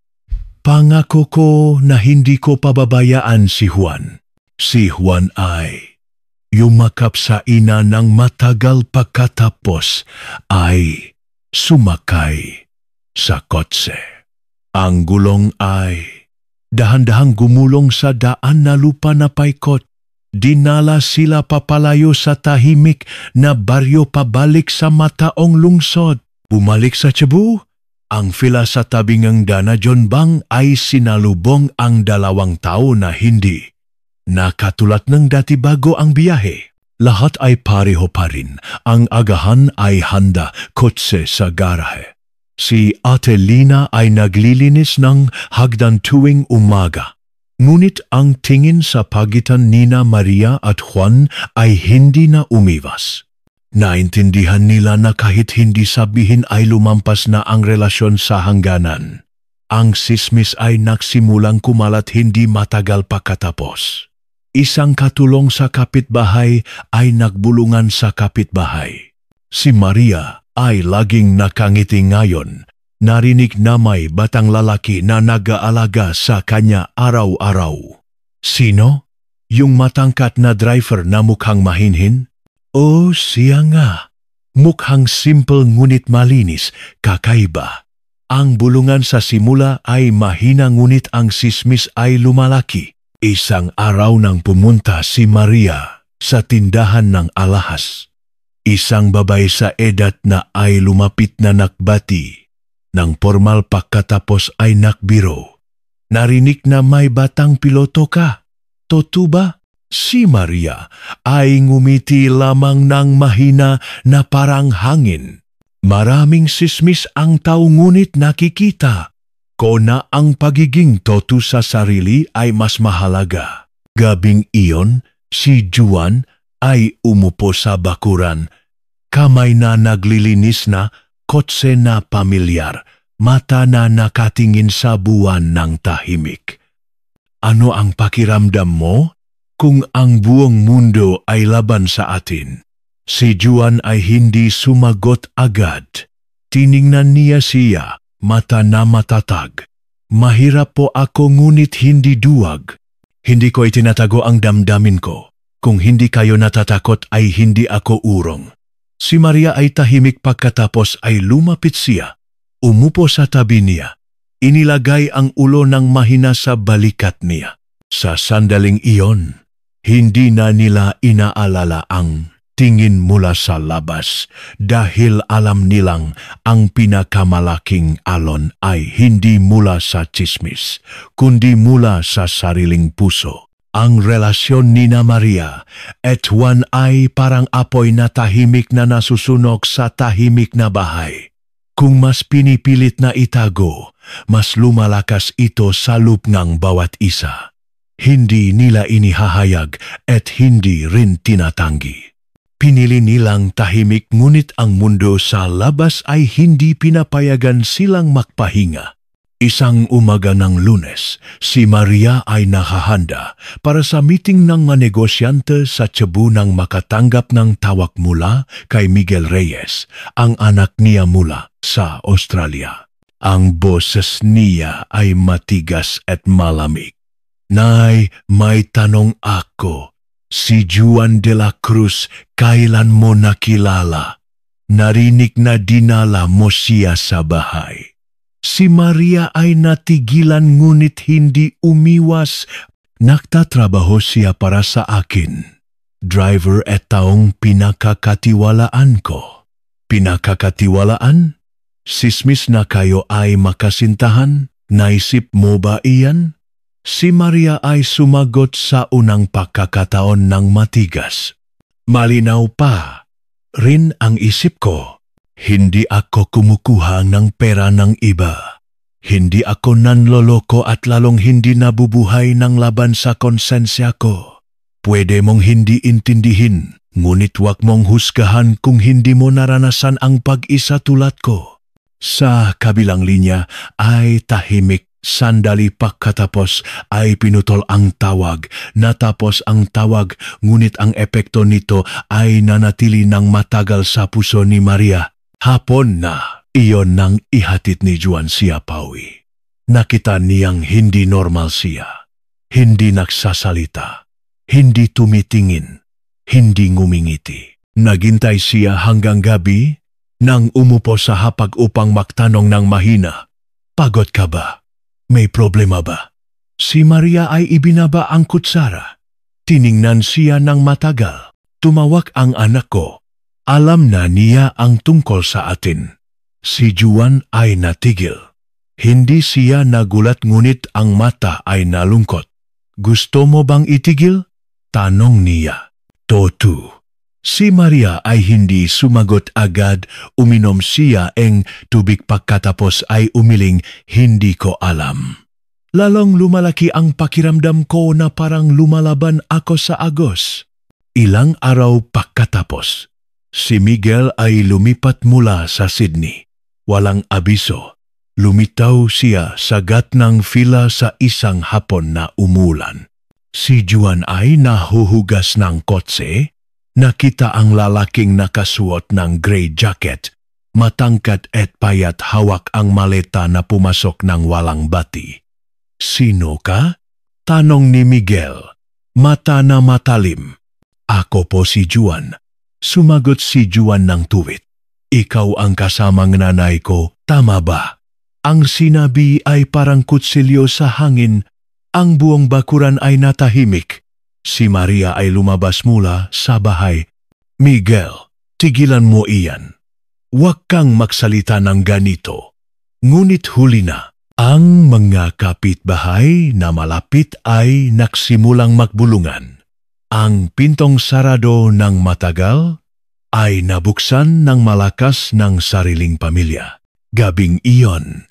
Pangako ko na hindi ko pababayaan si Juan. Si Juan ay yumakap sa ina ng matagal, pagkatapos ay sumakay sa kotse. Ang gulong ay dahan-dahang gumulong sa daan na lupa na paikot. Dinala sila papalayo sa tahimik na baryo, pabalik sa mataong lungsod. Bumalik sa Cebu, ang fila sa tabing ng Dana John Bang ay sinalubong ang dalawang tao na hindi nakatulad ng dati bago ang biyahe. Lahat ay pareho pa rin. Ang agahan ay handa, kotse sa garahe. Si Ate Lina ay naglilinis ng hagdan tuwing umaga. Ngunit ang tingin sa pagitan nina Maria at Juan ay hindi na umiwas. Naintindihan nila na kahit hindi sabihin ay lumampas na ang relasyon sa hangganan. Ang sismis ay nagsimulang kumalat hindi matagal pagkatapos. Isang katulong sa kapitbahay ay nagbulungan sa kapitbahay. Si Maria ay laging nakangiti ngayon. Narinig na may batang lalaki na nag-aalaga sa kanya araw-araw. Sino? Yung matangkat na driver na mukhang mahinhin? Oh, siya nga. Mukhang simple ngunit malinis, kakaiba. Ang bulungan sa simula ay mahina ngunit ang sismis ay lumalaki. Isang araw nang pumunta si Maria sa tindahan ng alahas. Isang babae sa edad na ay lumapit na nakbati. Nang formal, pagkatapos ay nakbiro. Narinig na may batang piloto ka. Totoo ba? Si Maria ay ngumiti lamang ng mahina na parang hangin. Maraming sismis ang tao ngunit nakikita ko na ang pagiging totoo sa sarili ay mas mahalaga. Gabing iyon, si Juan ay umupo sa bakuran. Kamay na naglilinis na, kotse na pamilyar, mata na nakatingin sa buwan ng tahimik. Ano ang pakiramdam mo kung ang buong mundo ay laban sa atin? Si Juan ay hindi sumagot agad. Tiningnan niya siya, mata na matatag. Mahirap po ako ngunit hindi duwag. Hindi ko itinatago ang damdamin ko. Kung hindi kayo natatakot ay hindi ako urong. Si Maria ay tahimik, pagkatapos ay lumapit siya. Umupo sa tabi niya. Inilagay ang ulo ng mahina sa balikat niya. Sa sandaling iyon, hindi na nila inaalala ang tingin mula sa labas dahil alam nilang ang pinakamalaking alon ay hindi mula sa tsismis, kundi mula sa sariling puso. Ang relasyon ni Maria at Juan ay parang apoy na tahimik na nasusunog sa tahimik na bahay. Kung mas pinipilit na itago, mas lumalakas ito sa lupngang bawat isa. Hindi nila inihahayag at hindi rin tinatanggi. Pinili nilang tahimik ngunit ang mundo sa labas ay hindi pinapayagan silang magpahinga. Isang umaga ng Lunes, si Maria ay nakahanda para sa meeting ng mga negosyante sa Cebu nang makatanggap ng tawag mula kay Miguel Reyes, ang anak niya mula sa Australia. Ang boses niya ay matigas at malamig. "Nay, may tanong ako. Si Juan de la Cruz, kailan mo nakilala? Narinig na dinala mo siya sa bahay." Si Maria ay natigilan ngunit hindi umiwas. "Nagtatrabaho siya para sa akin. Driver at taong pinakakatiwalaan ko." "Pinakakatiwalaan? Sismis na kayo ay makasintahan? Naisip mo ba iyan?" Si Maria ay sumagot sa unang pagkakataon ng matigas. "Malinaw pa rin ang isip ko. Hindi ako kumukuha ng pera ng iba. Hindi ako nanloloko at lalong hindi nabubuhay ng laban sa konsensya ko. Pwede mong hindi intindihin, ngunit wag mong husgahan kung hindi mo naranasan ang pag-isa tulad ko." Sa kabilang linya ay tahimik. Sandali pagkatapos ay pinutol ang tawag. Natapos ang tawag, ngunit ang epekto nito ay nanatili ng matagal sa puso ni Maria. Hapon na, iyon nang ihatid ni Juan siya pauwi. Nakita niyang hindi normal siya. Hindi nagsasalita, hindi tumitingin, hindi ngumingiti. Naghintay siya hanggang gabi nang umupo sa hapag upang magtanong ng mahina, "Pagod ka ba? May problema ba?" Si Maria ay ibinaba ang kutsara. Tiningnan siya ng matagal. "Tumawag ang anak ko. Alam na niya ang tungkol sa atin." Si Juan ay natigil. Hindi siya nagulat ngunit ang mata ay nalungkot. "Gusto mo bang itigil?" tanong niya. "Totu." Si Maria ay hindi sumagot agad. Uminom siya ng tubig pagkatapos ay umiling, "Hindi ko alam." Lalong lumalaki ang pakiramdam ko na parang lumalaban ako sa agos. Ilang araw pagkatapos, si Miguel ay lumipat mula sa Sydney. Walang abiso. Lumitaw siya sa gatnang fila sa isang hapon na umulan. Si Juan ay nahuhugas ng kotse. Nakita ang lalaking nakasuot ng gray jacket, matangkad at payat, hawak ang maleta na pumasok ng walang bati. "Sino ka?" tanong ni Miguel, mata na matalim. "Ako po si Juan." Sumagot si Juan ng tuwid. "Ikaw ang kasamang nanay ko, tama ba?" Ang sinabi ay parang kutsilyo sa hangin. Ang buong bakuran ay natahimik. Si Maria ay lumabas mula sa bahay. "Miguel, tigilan mo iyan. Huwag kang magsalita ng ganito." Ngunit huli na. Ang mga kapitbahay na malapit ay nagsimulang magbulungan. Ang pintong sarado ng matagal ay nabuksan ng malakas ng sariling pamilya. Gabing iyon,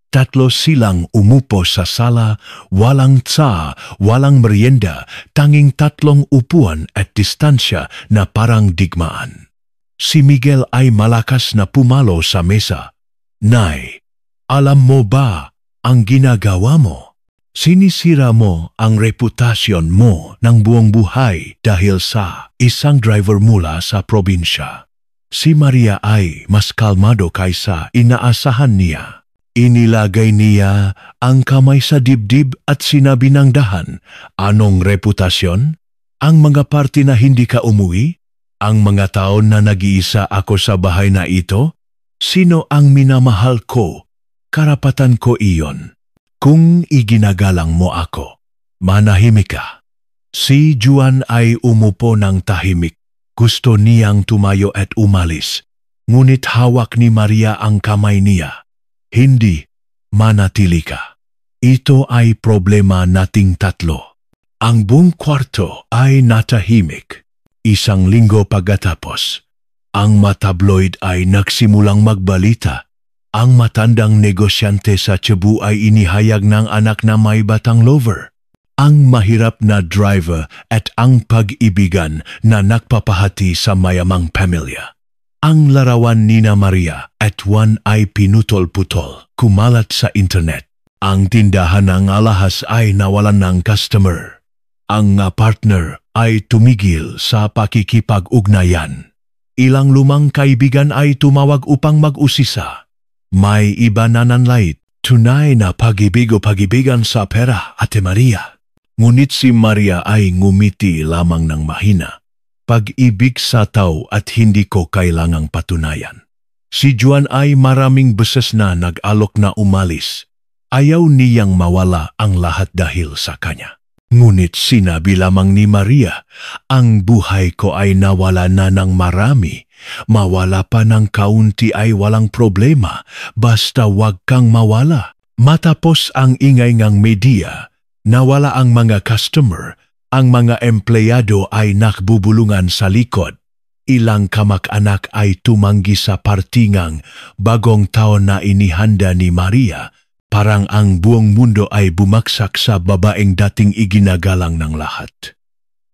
3 silang umupo sa sala, walang tsa, walang merienda, tanging 3 upuan at distansya na parang digmaan. Si Miguel ay malakas na pumalo sa mesa. "Nay, alam mo ba ang ginagawa mo? Sinisira mo ang reputasyon mo ng buong buhay dahil sa isang driver mula sa probinsya." Si Maria ay mas kalmado kaysa inaasahan niya. Inilagay niya ang kamay sa dibdib at sinabi ng dahan, "Anong reputasyon? Ang mga parte na hindi ka umuwi? Ang mga taon na nag-iisa ako sa bahay na ito? Sino ang minamahal ko? Karapatan ko iyon. Kung iginagalang mo ako, manahimik ka." Si Juan ay umupo ng tahimik. Gusto niyang tumayo at umalis, ngunit hawak ni Maria ang kamay niya. Hindi, manatili ka. Ito ay problema nating tatlo. Ang buong kwarto ay natahimik. Isang linggo pagkatapos, ang matabloid ay nagsimulang magbalita. Ang matandang negosyante sa Cebu ay inihayag ng anak na may batang lover. Ang mahirap na driver at ang pag-ibigan na nagpapahati sa mayamang pamilya. Ang larawan ni Maria at Juan ay pinutol-putol, kumalat sa internet. Ang tindahan ng alahas ay nawalan ng customer. Ang partner ay tumigil sa pakikipag-ugnayan. Ilang lumang kaibigan ay tumawag upang mag-usisa. May iba na nanlait, tunay na pag-ibig o pag-ibigan sa pera, Ate Maria. Ngunit si Maria ay ngumiti lamang ng mahina. Pag-ibig sa tao at hindi ko kailangang patunayan. Si Juan ay maraming beses na nag-alok na umalis. Ayaw niyang mawala ang lahat dahil sa kanya. Ngunit sinabi lamang ni Maria, ang buhay ko ay nawala na ng marami. Mawala pa ng kaunti ay walang problema, basta wag kang mawala. Matapos ang ingay ng media, nawala ang mga customer, ang mga empleyado ay nakbubulungan sa likod. Ilang kamag-anak ay tumanggi sa partingang bagong taon na inihanda ni Maria. Parang ang buong mundo ay bumaksak sa babaeng dating iginagalang ng lahat.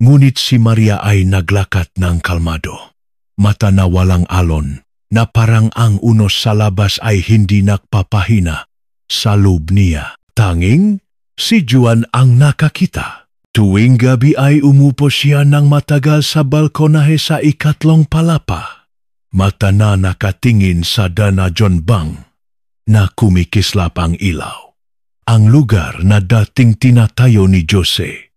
Ngunit si Maria ay naglakat ng kalmado. Mata na walang alon, na parang ang unos sa labas ay hindi nagpapahina. Sa loob niya, tanging si Juan ang nakakita. Tuwing gabi ay umupo siya ng matagal sa balkonahe sa ikatlong palapa. Mata na nakatingin sa Dana John Bang na kumikislap ang ilaw. Ang lugar na dating tinatayo ni Jose.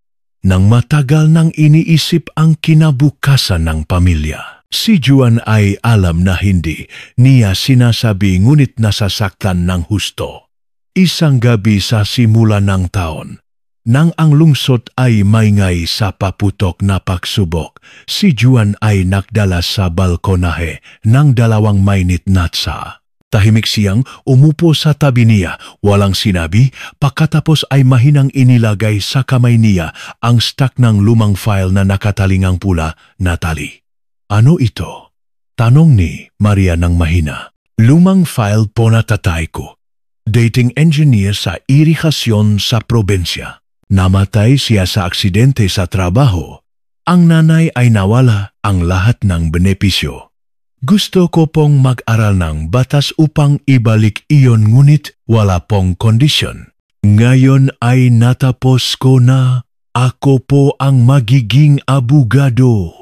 Nang matagal nang iniisip ang kinabukasan ng pamilya. Si Juan ay alam na hindi niya sinasabi ngunit nasasaktan ng husto. Isang gabi sa simula ng taon, nang ang lungsod ay maingay sa paputok na pagsubok, si Juan ay nagdala sa balkonahe ng dalawang mainit na tsa. Tahimik siyang umupo sa tabi niya, walang sinabi, pagkatapos ay mahinang inilagay sa kamay niya ang stack ng lumang file na nakatalingang pula na tali. Ano ito? Tanong ni Maria ng mahina. Lumang file po na tatay ko. Dating engineer sa irigasyon sa probensya. Namatay siya sa aksidente sa trabaho. Ang nanay ay nawala ang lahat ng benepisyo. Gusto ko pong mag-aral ng batas upang ibalik iyon ngunit wala pong kondisyon. Ngayon ay natapos ko na ako po ang magiging abogado.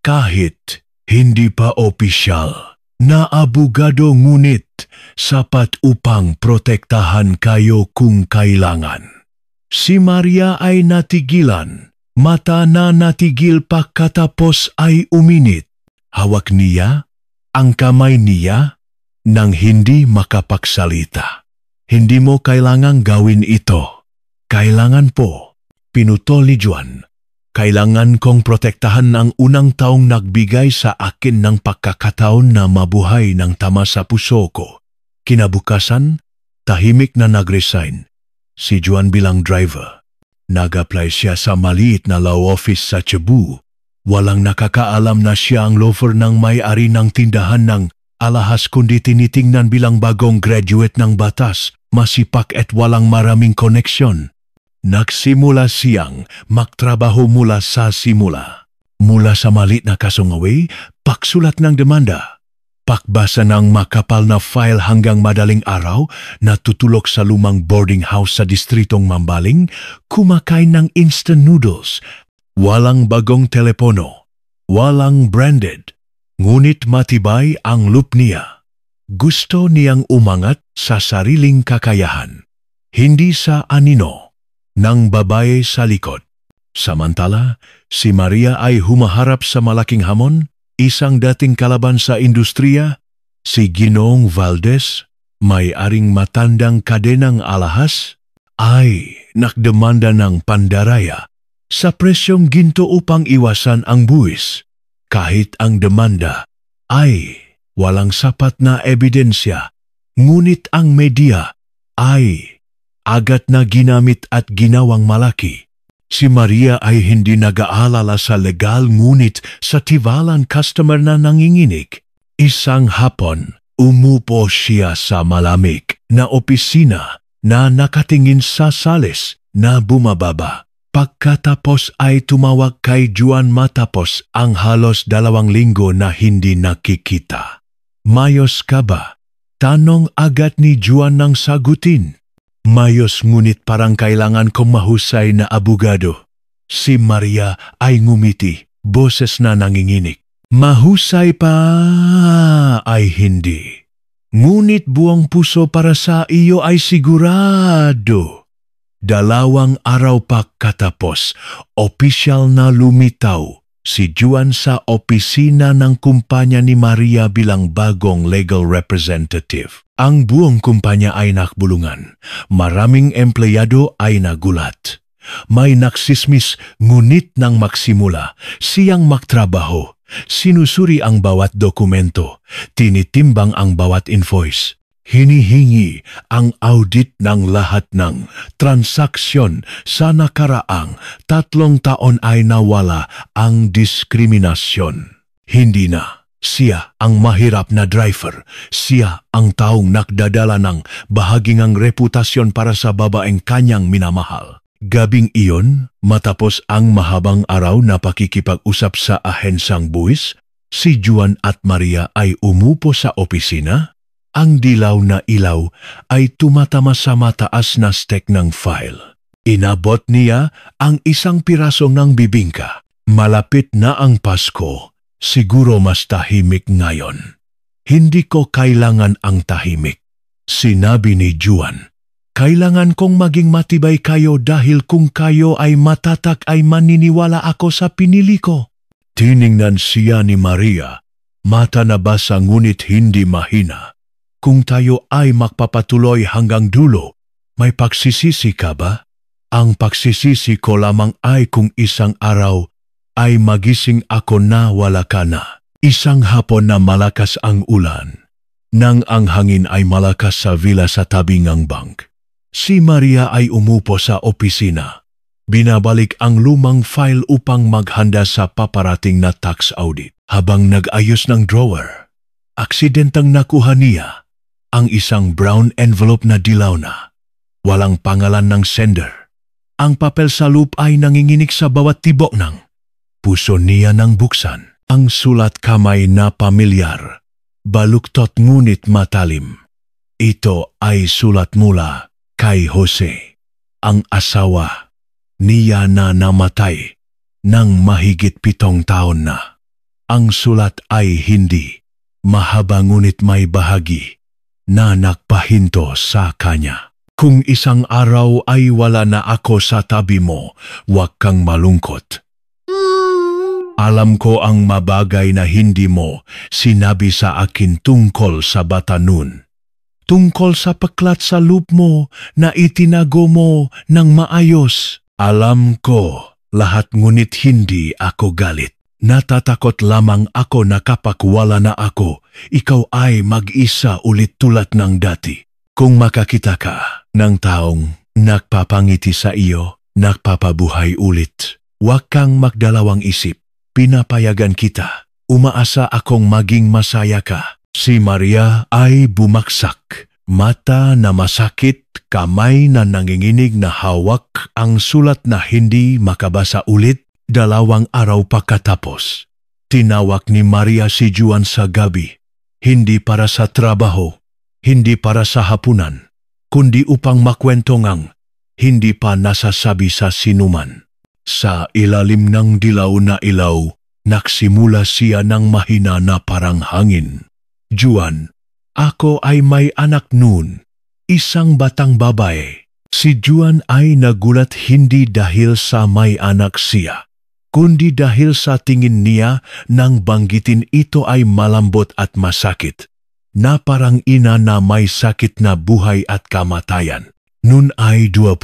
Kahit hindi pa opisyal na abogado ngunit sapat upang protektahan kayo kung kailangan. Si Maria ay natigilan, mata na natigil pagkatapos ay uminit. Hawak niya ang kamay niya nang hindi makapagsalita. Hindi mo kailangang gawin ito. Kailangan po, pinutol ni Juan. Kailangan kong protektahan ang unang taong nagbigay sa akin ng pagkakataon na mabuhay ng tama sa puso ko. Kinabukasan, tahimik na nag-resign. Si Juan bilang driver. Nag-apply siya sa maliit na law office sa Cebu. Walang nakakaalam na siya ang lover ng may-ari ng tindahan ng alahas kundi tinitingnan bilang bagong graduate ng batas, masipak at walang maraming koneksyon. Nagsimula siyang magtrabaho mula sa simula. Mula sa maliit na kasungawi, pagsulat ng demanda. Pakbasa ng makapal na file hanggang madaling araw na tutulog sa lumang boarding house sa distritong Mambaling, kumakain ng instant noodles. Walang bagong telepono, walang branded, ngunit matibay ang loop niya. Gusto niyang umangat sa sariling kakayahan, hindi sa anino ng babae sa likod. Samantala, si Maria ay humaharap sa malaking hamon, isang dating kalaban sa industriya, si Ginoong Valdez, may-aring matandang kadenang alahas, ay nakdemanda ng pandaraya sa presyong ginto upang iwasan ang buwis. kahit ang demanda ay walang sapat na ebidensya, ngunit ang media ay agad na ginamit at ginawang malaki. Si Maria ay hindi nag-aalala sa legal ngunit sa tiwalang customer na nanginginig. Isang hapon, umupo siya sa malamig na opisina na nakatingin sa salis na bumababa. Pagkatapos ay tumawag kay Juan matapos ang halos 2 linggo na hindi nakikita. Mayos ka ba? Tanong agad ni Juan nang sagutin. Mayos ngunit parang kailangan kong mahusay na abogado. Si Maria ay ngumiti, boses na nanginginig. Mahusay pa ay hindi. Ngunit buong puso para sa iyo ay sigurado. 2 araw pa katapos, opisyal na lumitaw si Juan sa opisina ng kumpanya ni Maria bilang bagong legal representative. Ang buong kumpanya ay nakbulungan. Maraming empleyado ay nagulat. May naksismis ngunit nang magsimula siyang magtrabaho. Sinusuri ang bawat dokumento, tinitimbang ang bawat invoice. Hinihingi ang audit ng lahat ng transaksyon sa nakaraang 3 taon ay nawala ang diskriminasyon. Hindi na siya ang mahirap na driver, siya ang taong nagdadala ng bahagingang reputasyon para sa babaeng kanyang minamahal. Gabing iyon, matapos ang mahabang araw na pakikipag-usap sa ahensang buwis, si Juan at Maria ay umupo sa opisina. Ang dilaw na ilaw ay tumatama sa mataas na stack ng file. Inabot niya ang isang piraso ng bibingka. Malapit na ang Pasko, siguro mas tahimik ngayon. Hindi ko kailangan ang tahimik. Sinabi ni Juan, kailangan kong maging matibay kayo dahil kung kayo ay matatak ay maniniwala ako sa pinili ko. Tiningnan siya ni Maria, mata na basa ngunit hindi mahina. Kung tayo ay magpapatuloy hanggang dulo, may pagsisisi ka ba? Ang pagsisisi ko lamang ay kung isang araw ay magising ako na wala ka na. Isang hapon na malakas ang ulan, nang ang hangin ay malakas sa villa sa tabi ng bank. Si Maria ay umupo sa opisina. Binabalik ang lumang file upang maghanda sa paparating na tax audit. Habang nag-ayos ng drawer, aksidentang nakuha niya ang isang brown envelope na dilaw na. Walang pangalan ng sender. Ang papel sa loop ay nanginginig sa bawat tibok ng puso niya nang buksan. Ang sulat kamay na pamilyar, baluktot ngunit matalim. Ito ay sulat mula kay Jose, ang asawa niya na namatay ng mahigit 7 taon na. Ang sulat ay hindi mahaba ngunit may bahagi na nagpahinto sa kanya. Kung isang araw ay wala na ako sa tabi mo, huwag kang malungkot. Alam ko ang mabagay na hindi mo sinabi sa akin tungkol sa bata nun. Tungkol sa paklat sa loop mo na itinago mo ng maayos. Alam ko lahat ngunit hindi ako galit. Natatakot lamang ako na kapag wala na ako, ikaw ay mag-isa ulit tulad ng dati. Kung makakita ka ng taong nagpapangiti sa iyo, nagpapabuhay ulit, huwag kang magdalawang isip. Pinapayagan kita. Umaasa akong maging masaya ka. Si Maria ay bumaksak. Mata na masakit, kamay na nanginginig na hawak ang sulat na hindi makabasa ulit. 2 araw pagkatapos, tinawag ni Maria si Juan sa gabi. Hindi para sa trabaho, hindi para sa hapunan, kundi upang makwento ngang hindi pa nasasabi sa sinuman. Sa ilalim ng dilaw na ilaw, nagsimula siya ng mahina na parang hangin. Juan, ako ay may anak noon, isang batang babae. Si Juan ay nagulat hindi dahil sa may anak siya, kundi dahil sa tingin niya nang banggitin ito ay malambot at masakit, na parang ina na may sakit na buhay at kamatayan. Noon ay 20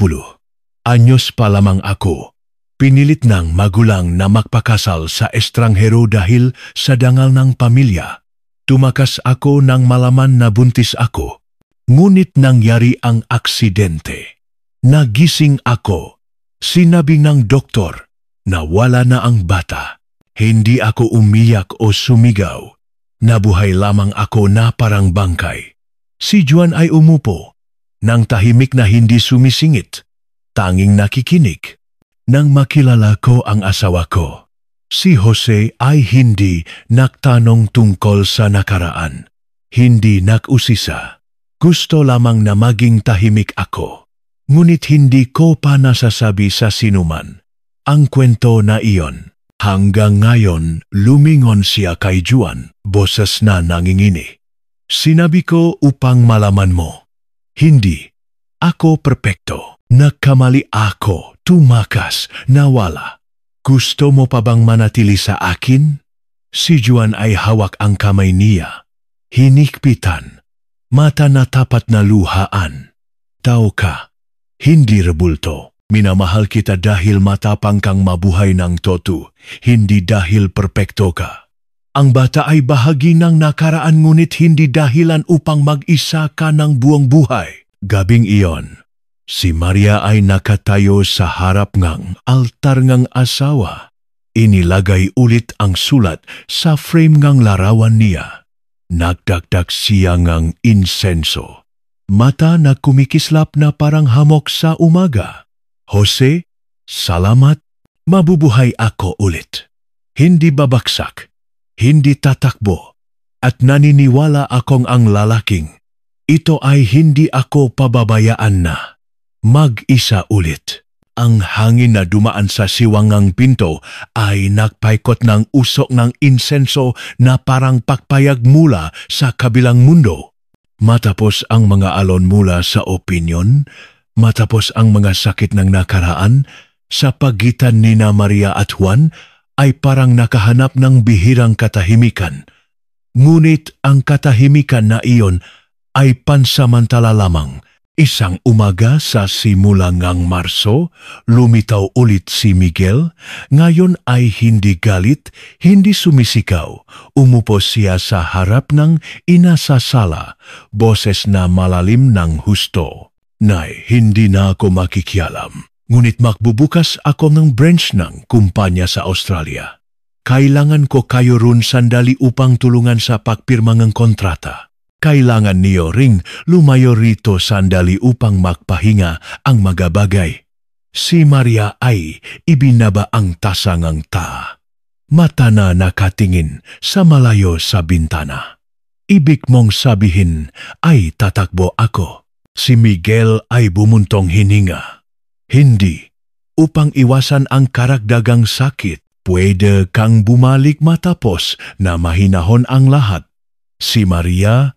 anyos pa lamang ako. Pinilit ng magulang na magpakasal sa estranghero dahil sa dangal ng pamilya. Tumakas ako nang malaman na buntis ako. Ngunit nangyari ang aksidente. Nagising ako. Sinabi ng doktor na wala na ang bata. Hindi ako umiyak o sumigaw. Nabuhay lamang ako na parang bangkay. Si Juan ay umupo, nang tahimik na hindi sumisingit, tanging nakikinig. Nang makilala ko ang asawa ko, si Jose ay hindi nagtanong tungkol sa nakaraan. Hindi nag-usisa. Gusto lamang na maging tahimik ako. Ngunit hindi ko pa nasasabi sa sinuman ang kwento na iyon. Hanggang ngayon, lumingon siya kay Juan, boses na nangingini. Sinabi ko upang malaman mo, hindi ako perpekto. Nagkamali ako, tumakas, nawala. Gusto mo pa bang manatili sa akin? Si Juan ay hawak ang kamay niya. Hinikpitan. Mata na tapat na luhaan. Tao ka, hindi rebulto. Minamahal kita dahil matapang kang mabuhay ng toto, hindi dahil perpekto ka. Ang bata ay bahagi ng nakaraan ngunit hindi dahilan upang mag-isa ka ng buong buhay. Gabing iyon, si Maria ay nakatayo sa harap ng altar ng asawa. Inilagay ulit ang sulat sa frame ng larawan niya. Nagdagdag siya ng insenso. Mata na kumikislap na parang hamok sa umaga. Jose, salamat. Mabubuhay ako ulit. Hindi babaksak, hindi tatakbo, at naniniwala akong ang lalaking ito ay hindi ako pababayaan na. Mag-isa ulit. Ang hangin na dumaan sa siwangang pinto ay nagpaikot ng usok ng insenso na parang pakpayag mula sa kabilang mundo. Matapos ang mga alon mula sa opinyon, matapos ang mga sakit ng nakaraan, sa pagitan ni na Maria at Juan ay parang nakahanap ng bihirang katahimikan. Ngunit ang katahimikan na iyon ay pansamantala lamang. Isang umaga sa simulang ng Marso, lumitaw ulit si Miguel. Ngayon ay hindi galit, hindi sumisigaw. Umupo siya sa harap ng ina sa sala, boses na malalim ng husto. Nay, hindi na ako makikialam. Ngunit magbubukas ako ng branch ng kumpanya sa Australia. Kailangan ko kayo ron sandali upang tulungan sa pagpirma ng kontrata. Kailangan niyo ring lumayo rito sandali upang magpahinga ang mga bagay. Si Maria ay ibinaba ang tasa ng taa. Mata na nakatingin sa malayo sa bintana. Ibig mong sabihin ay tatakbo ako. Si Miguel ay bumuntong hininga. Hindi. Upang iwasan ang karagdagang sakit, pwede kang bumalik matapos na mahinahon ang lahat. Si Maria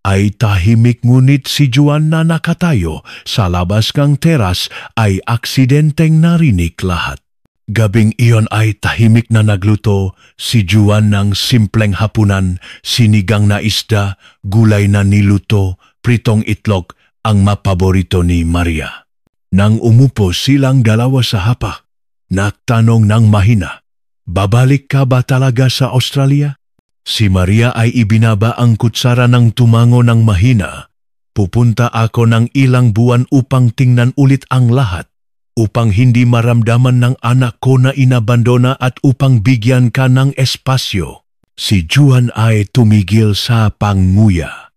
ay tahimik ngunit si Juan na nakatayo sa labas ng teras ay aksidenteng narinig lahat. Gabing iyon ay tahimik na nagluto si Juan ng simpleng hapunan, sinigang na isda, gulay na niluto, pritong itlog, ang mapaborito ni Maria. Nang umupo silang dalawa sa hapak, nagtanong ng mahina, babalik ka ba talaga sa Australia? Si Maria ay ibinaba ang kutsara ng tumango ng mahina. Pupunta ako ng ilang buwan upang tingnan ulit ang lahat, upang hindi maramdaman ng anak ko na inabandona at upang bigyan ka ng espasyo. Si Juan ay tumigil sa panguya.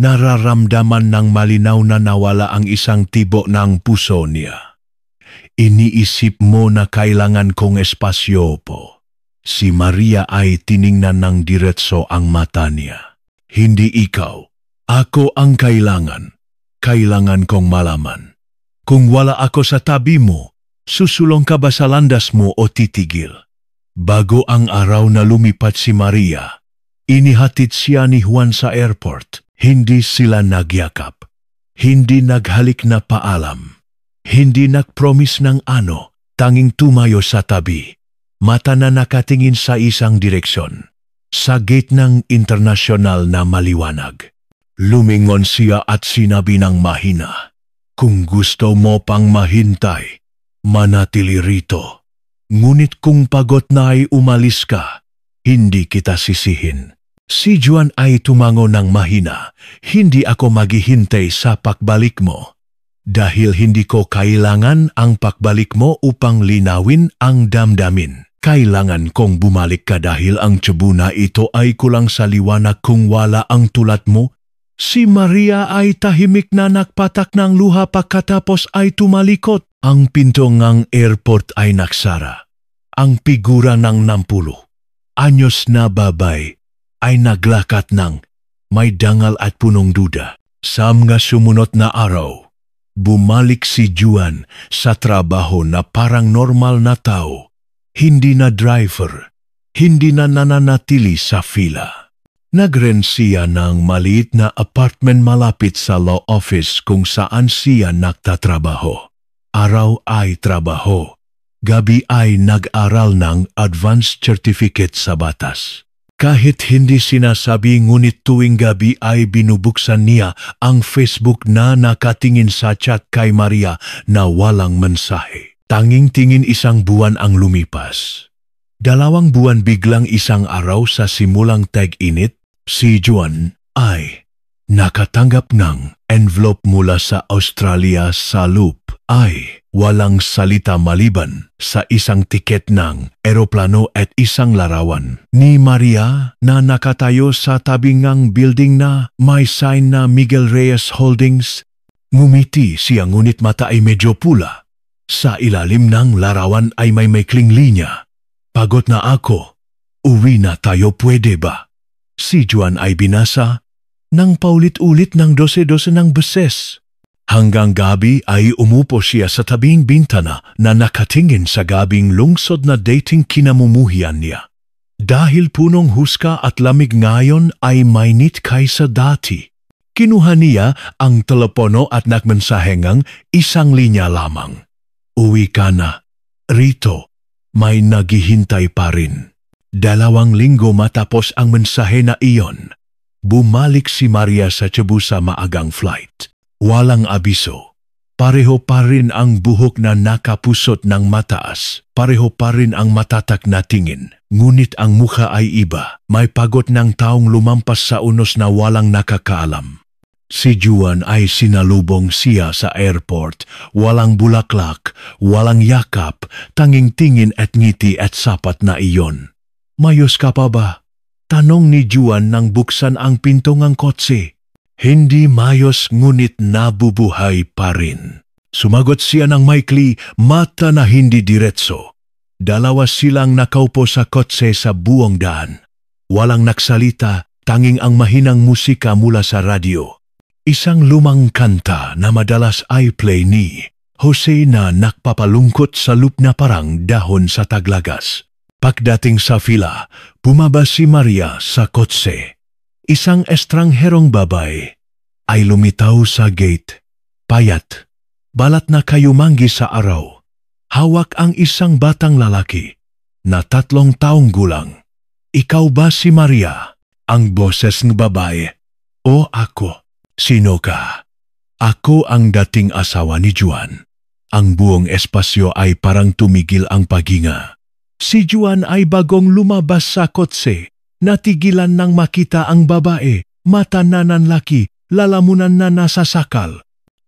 Nararamdaman ng malinaw na nawala ang isang tibo ng puso niya. Iniisip mo na kailangan kong espasyo po. Si Maria ay tiningnan ng diretso ang mata niya. Hindi ikaw. Ako ang kailangan. Kailangan kong malaman. Kung wala ako sa tabi mo, susulong ka ba sa landas mo o titigil? Bago ang araw na lumipat si Maria, inihatid siya ni Juan sa airport. Hindi sila nagyakap. Hindi naghalik na paalam. Hindi nagpromise ng ano, tanging tumayo sa tabi. Mata na nakatingin sa isang direksyon. Sa gate ng internasyonal na maliwanag. Lumingon siya at sinabi ng mahina, kung gusto mo pang mahintay, manatili rito. Ngunit kung pagod na ay umalis ka, hindi kita sisihin. Si Juan ay tumango ng mahina. Hindi ako maghihintay sa pagbalik mo. Dahil hindi ko kailangan ang pagbalik mo upang linawin ang damdamin. Kailangan kong bumalik ka dahil ang tiyabo na ito ay kulang sa liwanag kung wala ang tulad mo. Si Maria ay tahimik na nagpatak ng luha pagkatapos ay tumalikot. Ang pinto ng airport ay naksara. Ang figura ng 60 anyos na babay ay naglakat ng may dangal at punong duda. Sa mga sumunod na araw, bumalik si Juan sa trabaho na parang normal na tao. Hindi na driver, hindi na nananatili sa fila. Nag-rent siya ng maliit na apartment malapit sa law office kung saan siya nagtatrabaho. Araw ay trabaho, gabi ay nag-aral ng advanced certificate sa batas. Kahit hindi sinasabi ngunit tuwing gabi ay binubuksan niya ang Facebook na nakatingin sa chat kay Maria na walang mensahe. Tanging tingin isang buwan ang lumipas. 2 buwan biglang isang araw sa simulang tag-init, si Juan ay nakatanggap ng envelope mula sa Australia sa Loop ay walang salita maliban sa isang tiket ng eroplano at isang larawan ni Maria na nakatayo sa tabing ng building na may sign na Miguel Reyes Holdings. Ngumiti siya ngunit mata ay medyo pula. Sa ilalim ng larawan ay may maikling linya. Pagod na ako. Uwi na tayo, pwede ba? Si Juan ay binasa ng paulit-ulit ng 12 ng beses. Hanggang gabi ay umupo siya sa tabing bintana na nakatingin sa gabing lungsod na dating kinamumuhian niya. Dahil punong huska at lamig ngayon ay mainit kaysa dati. Kinuha niya ang telepono at nagmensahengang isang linya lamang. Uwi ka na. Rito, may naghihintay pa rin. 2 linggo matapos ang mensahe na iyon, bumalik si Maria sa Cebu sa maagang flight. Walang abiso. Pareho pa rin ang buhok na nakapusot ng mataas. Pareho pa rin ang matatak na tingin. Ngunit ang mukha ay iba. May pagod ng taong lumampas sa unos na walang nakakaalam. Si Juan ay sinalubong siya sa airport. Walang bulaklak, walang yakap, tanging tingin at ngiti at sapat na iyon. Mayos ka pa ba? Tanong ni Juan nang buksan ang pinto ng kotse. Hindi mayos ngunit nabubuhay pa rin. Sumagot siya ng maikli, mata na hindi diretso. 2 silang nakaupo sa kotse sa buong daan. Walang nagsalita, tanging ang mahinang musika mula sa radyo. Isang lumang kanta na madalas ay play ni Jose na nakpapalungkot sa loop na parang dahon sa taglagas. Pagdating sa fila, bumaba si Maria sa kotse. Isang estrangherong babae ay lumitaw sa gate. Payat, balat na kayumanggi sa araw. Hawak ang isang batang lalaki na 3 taong gulang. Ikaw ba si Maria? Ang boses ng babae. O ako. Sino ka? Ako ang dating asawa ni Juan. Ang buong espasyo ay parang tumigil ang paghinga. Si Juan ay bagong lumabas sa kotse. Natigilan nang makita ang babae, mata na nanlaki, lalamunan na nasasakal.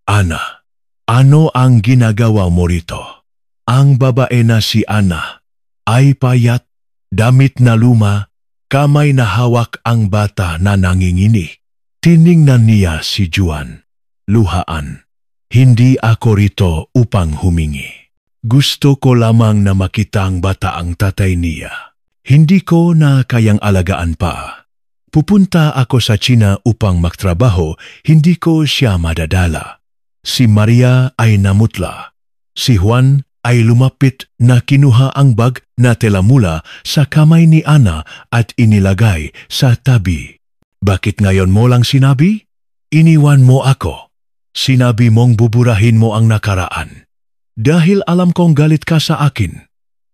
Ana, ano ang ginagawa mo rito? Ang babae na si Ana ay payat, damit na luma, kamay na hawak ang bata na nangingini. Tiningnan niya si Juan. Luhaan, hindi ako rito upang humingi. Gusto ko lamang na makita ang bata ang tatay niya. Hindi ko na kayang alagaan pa. Pupunta ako sa China upang magtrabaho, hindi ko siya madadala. Si Maria ay namutla. Si Juan ay lumapit na kinuha ang bag na tela mula sa kamay ni Ana at inilagay sa tabi. Bakit ngayon mo lang sinabi? Iniwan mo ako. Sinabi mong buburahin mo ang nakaraan. Dahil alam kong galit ka sa akin.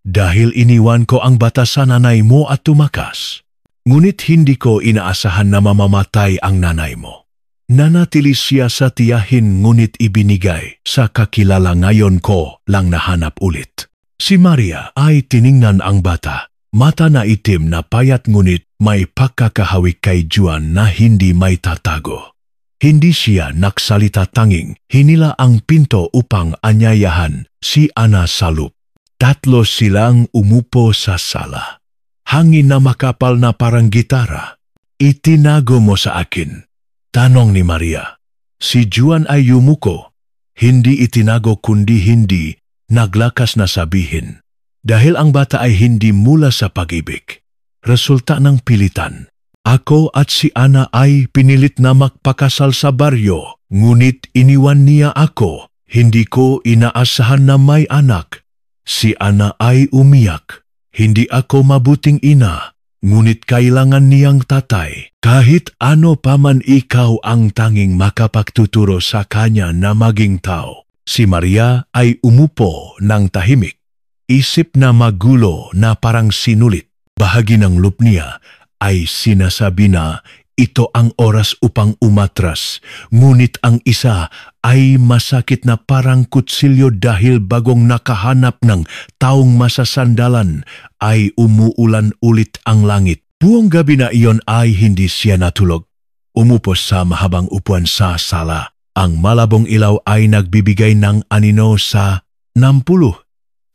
Dahil iniwan ko ang bata sa nanay mo at tumakas. Ngunit hindi ko inaasahan na mamamatay ang nanay mo. Nanatili siya sa tiyahin ngunit ibinigay sa kakilala ngayon ko lang nahanap ulit. Si Maria ay tiningnan ang bata. Mata na itim na payat ngunit may pagkakahawig kay Juan na hindi may tatago. Hindi siya nagsalita, tanging hinila ang pinto upang anyayahan si Ana sa loob. Tatlo silang umupo sa sala. Hangin na makapal na parang gitara. Itinago mo sa akin, tanong ni Maria. Si Juan ay yumuko. Hindi itinago kundi hindi naglakas na sabihin. Dahil ang bata ay hindi mula sa pag-ibig. Resulta ng pilitan. Ako at si Ana ay pinilit na magpakasal sa baryo, ngunit iniwan niya ako. Hindi ko inaasahan na may anak. Si Ana ay umiyak. Hindi ako mabuting ina, ngunit kailangan niyang tatay. Kahit ano pa man, ikaw ang tanging makapagtuturo sa kanya na maging tao. Si Maria ay umupo ng tahimik. Isip na magulo na parang sinulit. Bahagi ng loob niya ay sinasabi na ito ang oras upang umatras. Ngunit ang isa ay masakit na parang kutsilyo dahil bagong nakahanap ng taong masasandalan ay umuulan ulit ang langit. Buong gabi na iyon ay hindi siya natulog. Umupo sa mahabang upuan sa sala. Ang malabong ilaw ay nagbibigay ng anino sa 60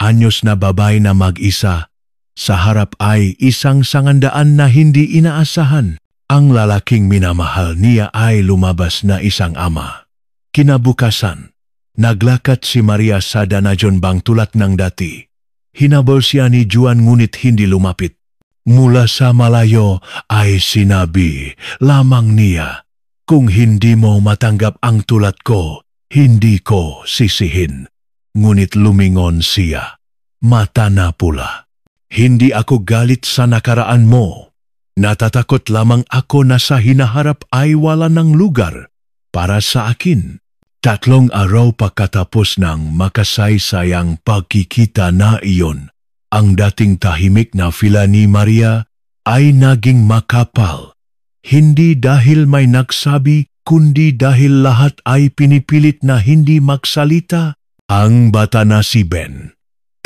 anyos na babae na mag-isa. Sa harap ay isang sangandaan na hindi inaasahan. Ang lalaking minamahal niya ay lumabas na isang ama. Kinabukasan, naglakad si Maria sa Danajon Bang tulad ng dati. Hinabol siya ni Juan ngunit hindi lumapit. Mula sa malayo ay sinabi lamang niya, kung hindi mo matanggap ang tulad ko, hindi ko sisihin. Ngunit lumingon siya, mata na pula. Hindi ako galit sa nakaraan mo. Natatakot lamang ako na sa hinaharap ay wala ng lugar para sa akin. 3 araw pagkatapos ng makasaysayang pagkikita na iyon, ang dating tahimik na fila ni Maria ay naging makapal. Hindi dahil may nagsabi, kundi dahil lahat ay pinipilit na hindi magsalita. Ang bata na si Ben,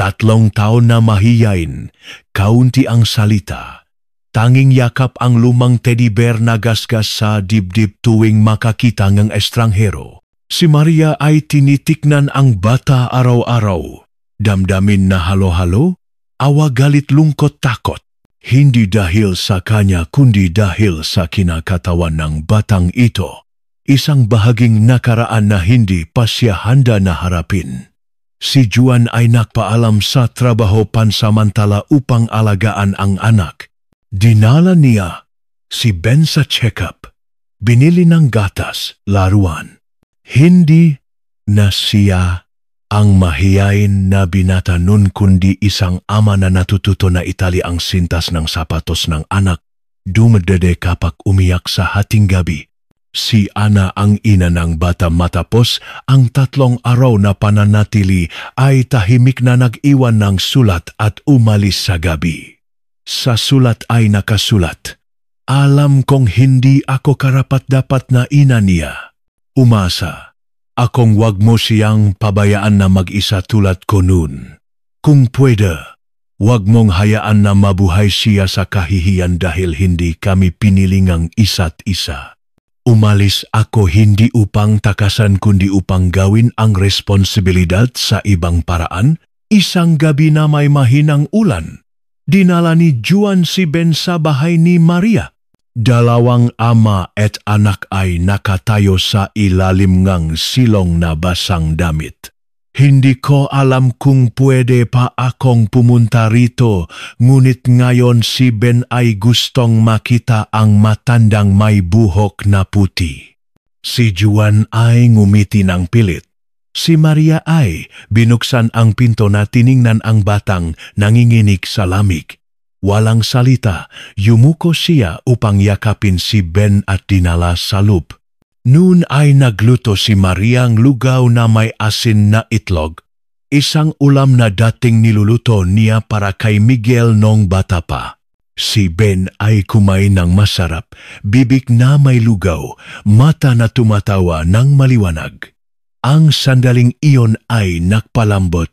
3 taon na mahiyain, kaunti ang salita. Tanging yakap ang lumang teddy bear na gasgas sa dibdib tuwing makakita ng estranghero. Si Maria ay tinitiknan ang bata araw-araw. Damdamin na halo-halo, awa, galit, lungkot, takot. Hindi dahil sa kanya kundi dahil sa kinakatawan ng batang ito. Isang bahaging nakaraan na hindi pa siya handa na harapin. Si Juan ay nagpaalam sa trabaho pansamantala upang alagaan ang anak. Dinala niya si Ben sa check-up. Binili ng gatas, laruan. Hindi na siya ang mahiyain na binata nun kundi isang ama na natututo na itali ang sintas ng sapatos ng anak. Dumadede kapag umiyak sa hating gabi. Si Ana ang ina ng bata matapos ang 3 araw na pananatili ay tahimik na nag-iwan ng sulat at umalis sa gabi. Sa sulat ay nakasulat, alam kong hindi ako karapat-dapat na ina niya. Umasa, akong wag mo siyang pabayaan na mag-isa tulad ko noon. Kung pwede, wag mong hayaan na mabuhay siya sa kahihiyan dahil hindi kami pinilingang isa't isa. Umalis ako hindi upang takasan kundi upang gawin ang responsibilidad sa ibang paraan. Isang gabi na may mahinang ulan, dinala ni Juan si Ben sa bahay ni Maria. 2 ama at anak ay nakatayo sa ilalim ng silong na basang damit. Hindi ko alam kung pwede pa akong pumunta rito, ngunit ngayon si Ben ay gustong makita ang matandang may buhok na puti. Si Juan ay ngumiti ng pilit. Si Maria ay binuksan ang pinto na tiningnan ang batang nanginginig sa lamig. Walang salita, yumuko siya upang yakapin si Ben at dinala sa loob. Noon ay nagluto si Maria ng lugaw na may asin na itlog, isang ulam na dating niluluto niya para kay Miguel nung bata pa. Si Ben ay kumain ng masarap, bibig na may lugaw, mata na tumatawa ng maliwanag. Ang sandaling iyon ay nagpalambot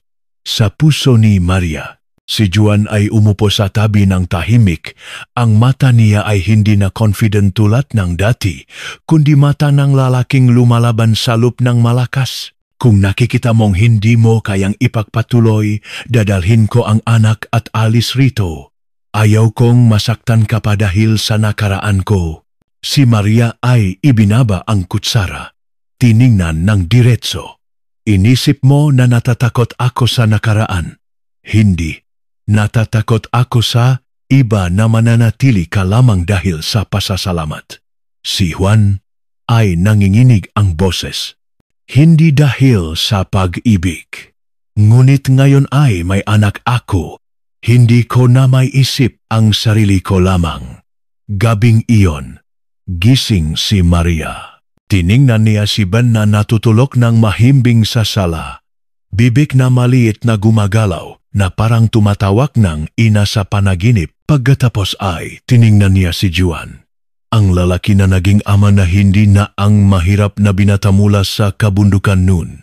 Sa puso ni Maria, si Juan ay umupo sa tabi ng tahimik. Ang mata niya ay hindi na confident tulad ng dati, kundi mata ng lalaking lumalaban sa loop ng malakas. Kung nakikita mong hindi mo kayang ipagpatuloy, dadalhin ko ang anak at alis rito. Ayaw kong masaktan ka pa dahil sa nakaraan ko. Si Maria ay ibinaba ang kutsara. Tiningnan ng diretso. Inisip mo na natatakot ako sa nakaraan. Hindi. Natatakot ako sa iba na mananatili ka lamang dahil sa pasasalamat. Si Juan ay nanginginig ang boses. Hindi dahil sa pag-ibig. Ngunit ngayon ay may anak ako. Hindi ko na may isip ang sarili ko lamang. Gabing iyon, gising si Maria. Tiningnan niya si Ben na natutulog ng mahimbing sa sala. Bibig na maliit na gumagalaw na parang tumatawag ng ina sa panaginip. Pagkatapos ay tiningnan niya si Juan. Ang lalaki na naging ama na hindi na ang mahirap na binata mula sa kabundukan noon.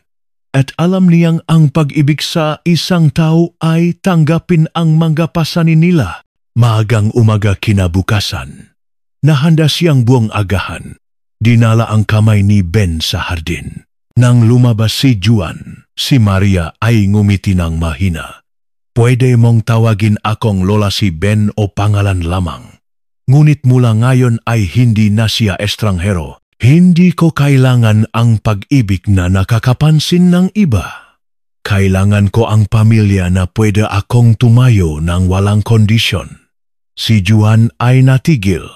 At alam niyang ang pag-ibig sa isang tao ay tanggapin ang mga pasanin nila. Maagang umaga kinabukasan. Nahanda siyang buong agahan. Dinala ang kamay ni Ben sa hardin. Nang lumabas si Juan, si Maria ay ngumiti ng mahina. Pwede mong tawagin akong lola si Ben o pangalan lamang. Ngunit mula ngayon ay hindi na siya estranghero. Hindi ko kailangan ang pag-ibig na nakakapansin ng iba. Kailangan ko ang pamilya na pwede akong tumayo ng walang kondisyon. Si Juan ay natigil.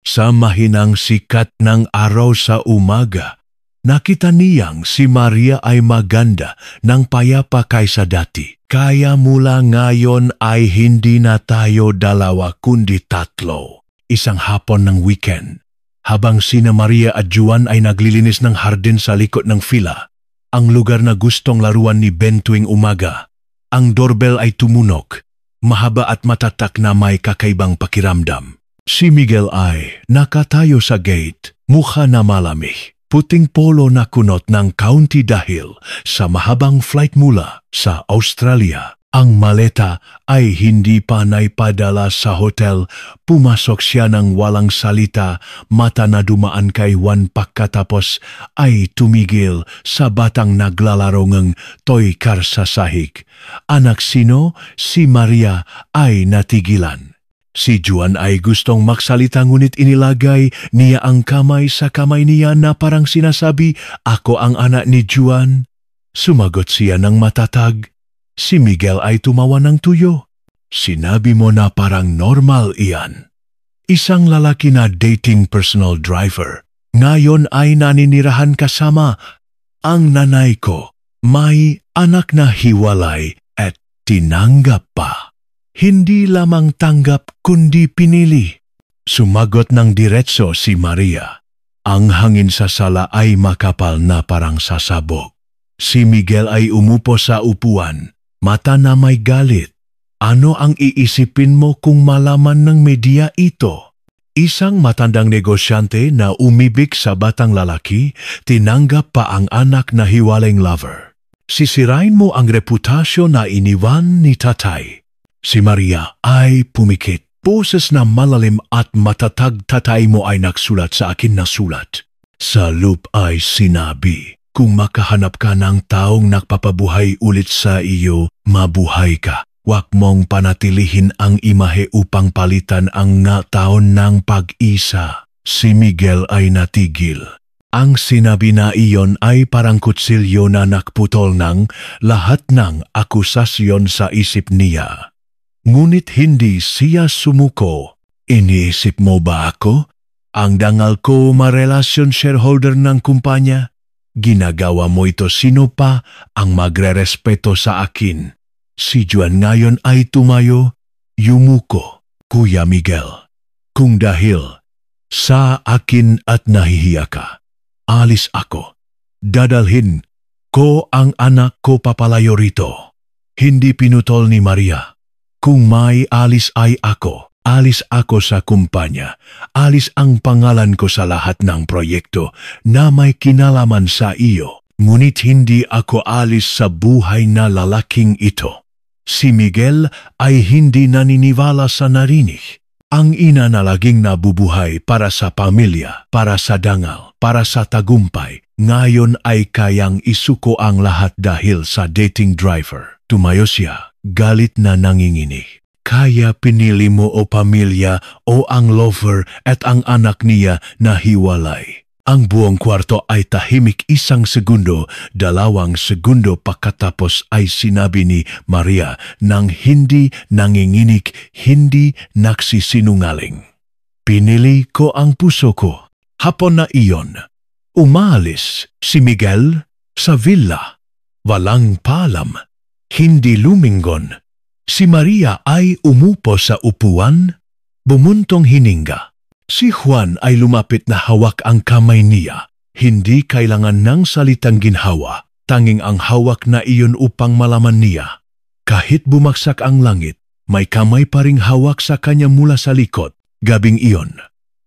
Sa mahinang sikat ng araw sa umaga, nakita niyang si Maria ay maganda ng payapa kaysa dati. Kaya mula ngayon ay hindi na tayo dalawa kundi tatlo. Isang hapon ng weekend, habang sina Maria at Juan ay naglilinis ng hardin sa likod ng fila, ang lugar na gustong laruan ni Ben tuwing umaga. Ang doorbell ay tumunog, mahaba at matatak na may kakaibang pakiramdam. Si Miguel ay nakatayo sa gate, mukha na malamig. Puting polo na kunot ng county dahil sa mahabang flight mula sa Australia. Ang maleta ay hindi pa naipadala sa hotel. Pumasok siya ng walang salita, mata na dumaan kay Juan pagkatapos ay tumigil sa batang naglalaro ng toy car sa sahig. Anak sino? Si Maria ay natigilan. Si Juan ay gustong magsalita ngunit inilagay niya ang kamay sa kamay niya na parang sinasabi, "Ako ang anak ni Juan." Sumagot siya ng matatag. Si Miguel ay tumawa ng tuyo. "Sinabi mo na parang normal iyan." Isang lalaki na dating personal driver. Ngayon ay naninirahan kasama ang nanay ko. May anak na hiwalay at tinanggap pa. Hindi lamang tanggap kundi pinili. Sumagot ng diretso si Maria. Ang hangin sa sala ay makapal na parang sasabog. Si Miguel ay umupo sa upuan, mata na may galit. Ano ang iisipin mo kung malaman ng media ito? Isang matandang negosyante na umibig sa batang lalaki, tinanggap pa ang anak na hiwaling lover. Sisirain mo ang reputasyon na iniwan ni tatay. Si Maria ay pumikit. Boses na malalim at matatag, "Tatay mo ay nagsulat sa akin na sulat." Sa loop ay sinabi, "Kung makahanap ka ng taong nagpapabuhay ulit sa iyo, mabuhay ka. Huwag mong panatilihin ang imahe upang palitan ang taon ng pag-isa." Si Miguel ay natigil. Ang sinabi na iyon ay parang kutsilyo na nakputol ng lahat ng akusasyon sa isip niya. Ngunit hindi siya sumuko. "Iniisip mo ba ako? Ang dangal ko marelasyon shareholder ng kumpanya? Ginagawa mo ito, sino pa ang magrerespeto sa akin?" Si Juan ngayon ay tumayo, yumuko. "Kuya Miguel, kung dahil sa akin at nahihiya ka, alis ako. Dadalhin ko ang anak ko papalayo rito." Hindi pinutol ni Maria. "Kung may alis ay ako. Alis ako sa kumpanya. Alis ang pangalan ko sa lahat ng proyekto na may kinalaman sa iyo. Ngunit hindi ako alis sa buhay na lalaking ito. Si Miguel ay hindi naniniwala sa narinig. Ang ina na laging nabubuhay para sa pamilya, para sa dangal, para sa tagumpay, ngayon ay kayang isuko ang lahat dahil sa dating driver. Tumayo siya, galit na nanginginig. Kaya pinili mo o pamilya o ang lover at ang anak niya na hiwalay. Ang buong kwarto ay tahimik 1 segundo, 2 segundo pagkatapos ay sinabi ni Maria nang hindi nanginginig, hindi nagsisinungaling. Pinili ko ang puso ko. Hapon na iyon. Umalis si Miguel sa villa. Walang paalam. Hindi lumingon. Si Maria ay umupo sa upuan, bumuntong hininga. Si Juan ay lumapit na hawak ang kamay niya. Hindi kailangan ng salitang ginhawa, tanging ang hawak na iyon upang malaman niya. Kahit bumagsak ang langit, may kamay pa ring hawak sa kanya mula sa likod. Gabing iyon,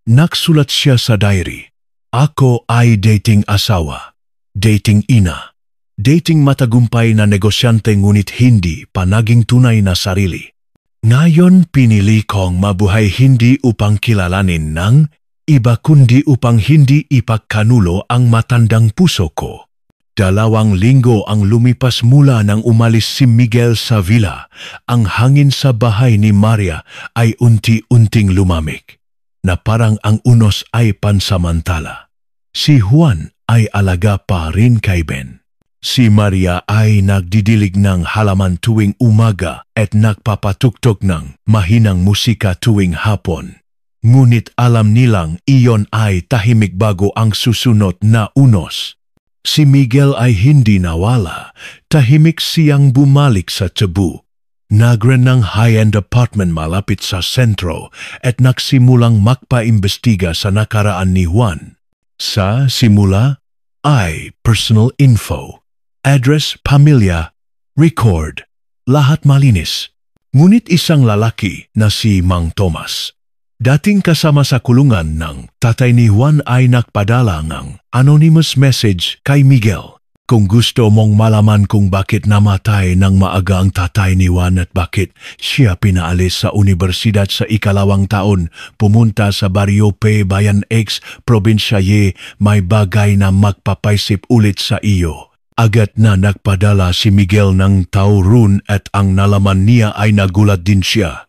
nagsulat siya sa diary. Ako ay dating asawa, dating ina, dating matagumpay na negosyante ngunit hindi pa naging tunay na sarili. Ngayon pinili kong mabuhay hindi upang kilalanin ng iba kundi upang hindi ipagkanulo ang matandang puso ko. 2 linggo ang lumipas mula nang umalis si Miguel sa villa. Ang hangin sa bahay ni Maria ay unti-unting lumamig, na parang ang unos ay pansamantala. Si Juan ay alaga pa rin kay Ben. Si Maria ay nagdidilig ng halaman tuwing umaga at nagpapatuktok ng mahinang musika tuwing hapon. Ngunit alam nilang iyon ay tahimik bago ang susunod na unos. Si Miguel ay hindi nawala, tahimik siyang bumalik sa Cebu. Nagren ng high-end apartment malapit sa sentro at nagsimulang magpaimbestiga sa nakaraan ni Juan. Sa simula ay personal info, address, pamilya, record, lahat malinis. Ngunit isang lalaki na si Mang Tomas, dating kasama sa kulungan ng tatay ni Juan ay nagpadala ng anonymous message kay Miguel. Kung gusto mong malaman kung bakit namatay ng maaga ang tatay ni Juan at bakit siya pinaalis sa universidad sa 2 taon, pumunta sa Barrio P, Bayan X, Probinsya Y, may bagay na magpapaisip ulit sa iyo. Agad na nagpadala si Miguel ng taurun at ang nalaman niya ay nagulat din siya.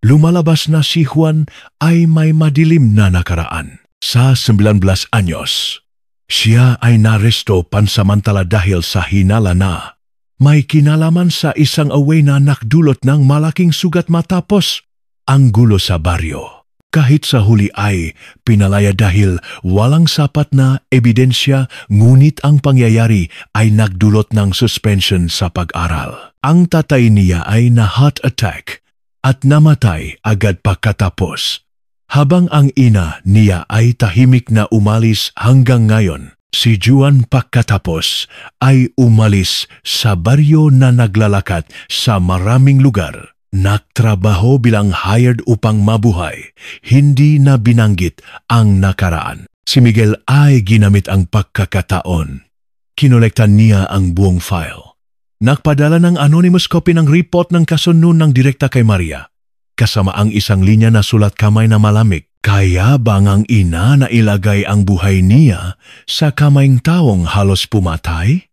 Lumalabas na si Juan ay may madilim na nakaraan. Sa 19 anyos, siya ay naresto pansamantala dahil sa hinala na may kinalaman sa isang away na nakdulot ng malaking sugat matapos ang gulo sa baryo. Kahit sa huli ay pinalaya dahil walang sapat na ebidensya, ngunit ang pangyayari ay nagdulot ng suspension sa pag-aral. Ang tatay niya ay na-heart attack at namatay agad pagkatapos. Habang ang ina niya ay tahimik na umalis hanggang ngayon, si Juan pagkatapos ay umalis sa baryo na naglalakad sa maraming lugar. Nagtrabaho bilang hired upang mabuhay, hindi na binanggit ang nakaraan. Si Miguel ay ginamit ang pagkakataon. Kinolektan niya ang buong file. Nagpadala ng anonymous copy ng report ng kaso noon ng direkta kay Maria, kasama ang isang linya na sulat kamay na malamig. Kaya bang ang ina na ilagay ang buhay niya sa kamayng taong halos pumatay?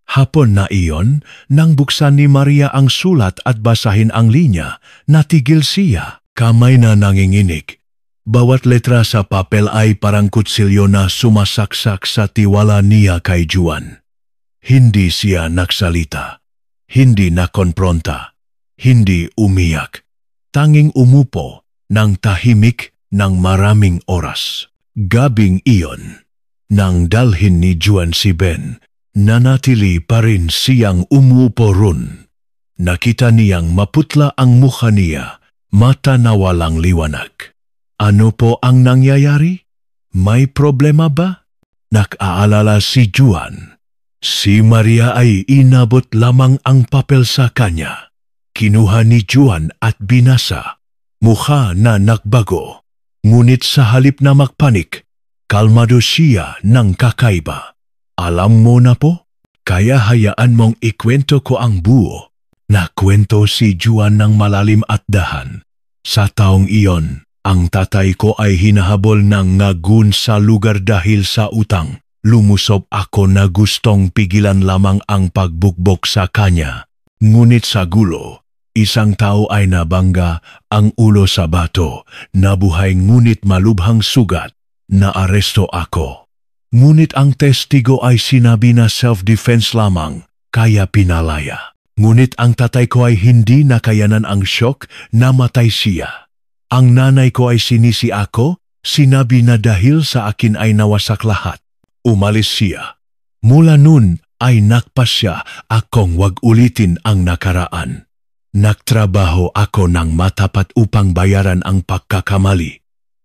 Hapon na iyon, nang buksan ni Maria ang sulat at basahin ang linya, natigil siya. Kamay na nanginginig. Bawat letra sa papel ay parang kutsilyo na sumasaksak sa tiwala niya kay Juan. Hindi siya nagsalita, hindi nakonpronta, hindi umiyak. Tanging umupo ng tahimik ng maraming oras. Gabing iyon, nang dalhin ni Juan si Ben, nanatili pa rin siyang umupo ron. Nakita niyang maputla ang mukha niya, mata na walang liwanag. Ano po ang nangyayari? May problema ba? Nakaalala si Juan. Si Maria ay inabot lamang ang papel sa kanya. Kinuha ni Juan at binasa. Mukha na nagbago. Ngunit sa halip na magpanik, kalmado siya ng kakaiba. Alam mo na po? Kaya hayaan mong ikwento ko ang buo na kwento si Juan ng malalim at dahan. Sa taong iyon, ang tatay ko ay hinahabol ng ngagun sa lugar dahil sa utang. Lumusob ako na gustong pigilan lamang ang pagbukbok sa kanya. Ngunit sa gulo, isang tao ay nabangga ang ulo sa bato, nabuhay ngunit malubhang sugat, naaresto ako. Ngunit ang testigo ay sinabi na self-defense lamang, kaya pinalaya. Ngunit ang tatay ko ay hindi nakayanan ang shock, namatay siya. Ang nanay ko ay sinisi ako, sinabi na dahil sa akin ay nawasak lahat. Umalis siya. Mula nun ay nakpas siya akong wag ulitin ang nakaraan. Nagtrabaho ako ng matapat upang bayaran ang pagkakamali.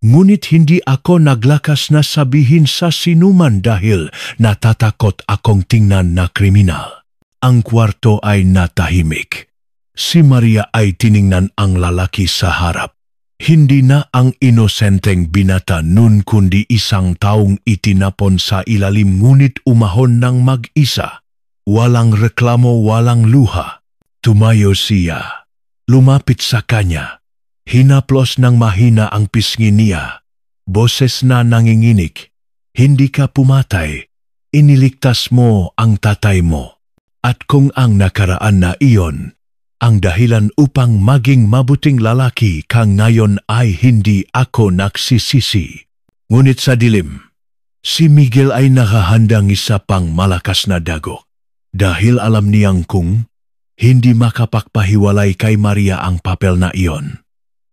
Ngunit hindi ako naglakas na sabihin sa sinuman dahil natatakot akong tingnan na kriminal. Ang kwarto ay natahimik. Si Maria ay tiningnan ang lalaki sa harap. Hindi na ang inosenteng binata nun kundi isang taong itinapon sa ilalim ngunit umahon ng mag-isa. Walang reklamo, walang luha. Tumayo siya. Lumapit sa kanya. Hinaplos ng mahina ang pisngi niya. Boses na nanginginig. Hindi ka pumatay. Iniligtas mo ang tatay mo. At kung ang nakaraan na iyon, ang dahilan upang maging mabuting lalaki ka ngayon ay hindi ako nagsisisi. Ngunit sa dilim, si Miguel ay nakahandang isa pang malakas na dagok. Dahil alam niyang kung hindi makapagpahiwalay kay Maria ang papel na iyon.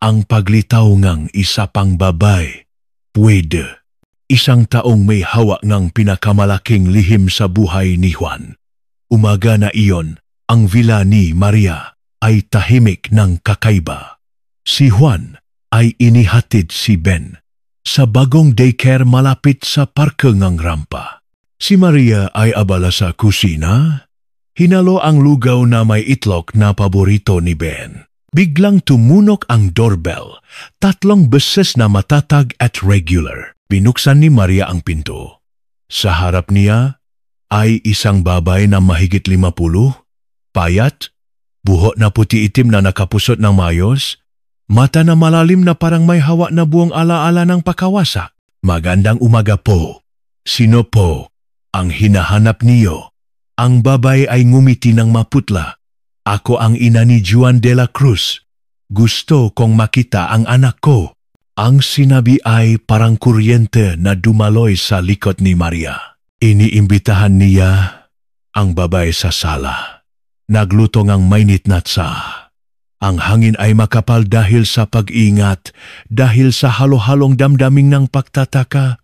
Ang paglitaw ngang isa pang babay, pwede. Isang taong may hawak ng pinakamalaking lihim sa buhay ni Juan. Umaga na iyon, ang villa ni Maria ay tahimik ng kakaiba. Si Juan ay inihatid si Ben sa bagong daycare malapit sa parke ng rampa. Si Maria ay abala sa kusina. Hinalo ang lugaw na may itlog na paborito ni Ben. Biglang tumunok ang doorbell, 3 beses na matatag at regular. Binuksan ni Maria ang pinto. Sa harap niya ay isang babay na mahigit 50, payat, buhok na puti-itim na nakapusot ng mayos, mata na malalim na parang may hawak na buong alaala ng pakawasak. Magandang umaga po. Sino po ang hinahanap niyo? Ang babay ay ngumiti ng maputla. Ako ang ina ni Juan de la Cruz. Gusto kong makita ang anak ko. Ang sinabi ay parang kuryente na dumaloy sa likod ni Maria. Iniimbitahan niya ang babay sa sala. Nagluto ng mainit na tsa. Ang hangin ay makapal dahil sa pag-ingat, dahil sa halo-halong damdaming ng pagtataka,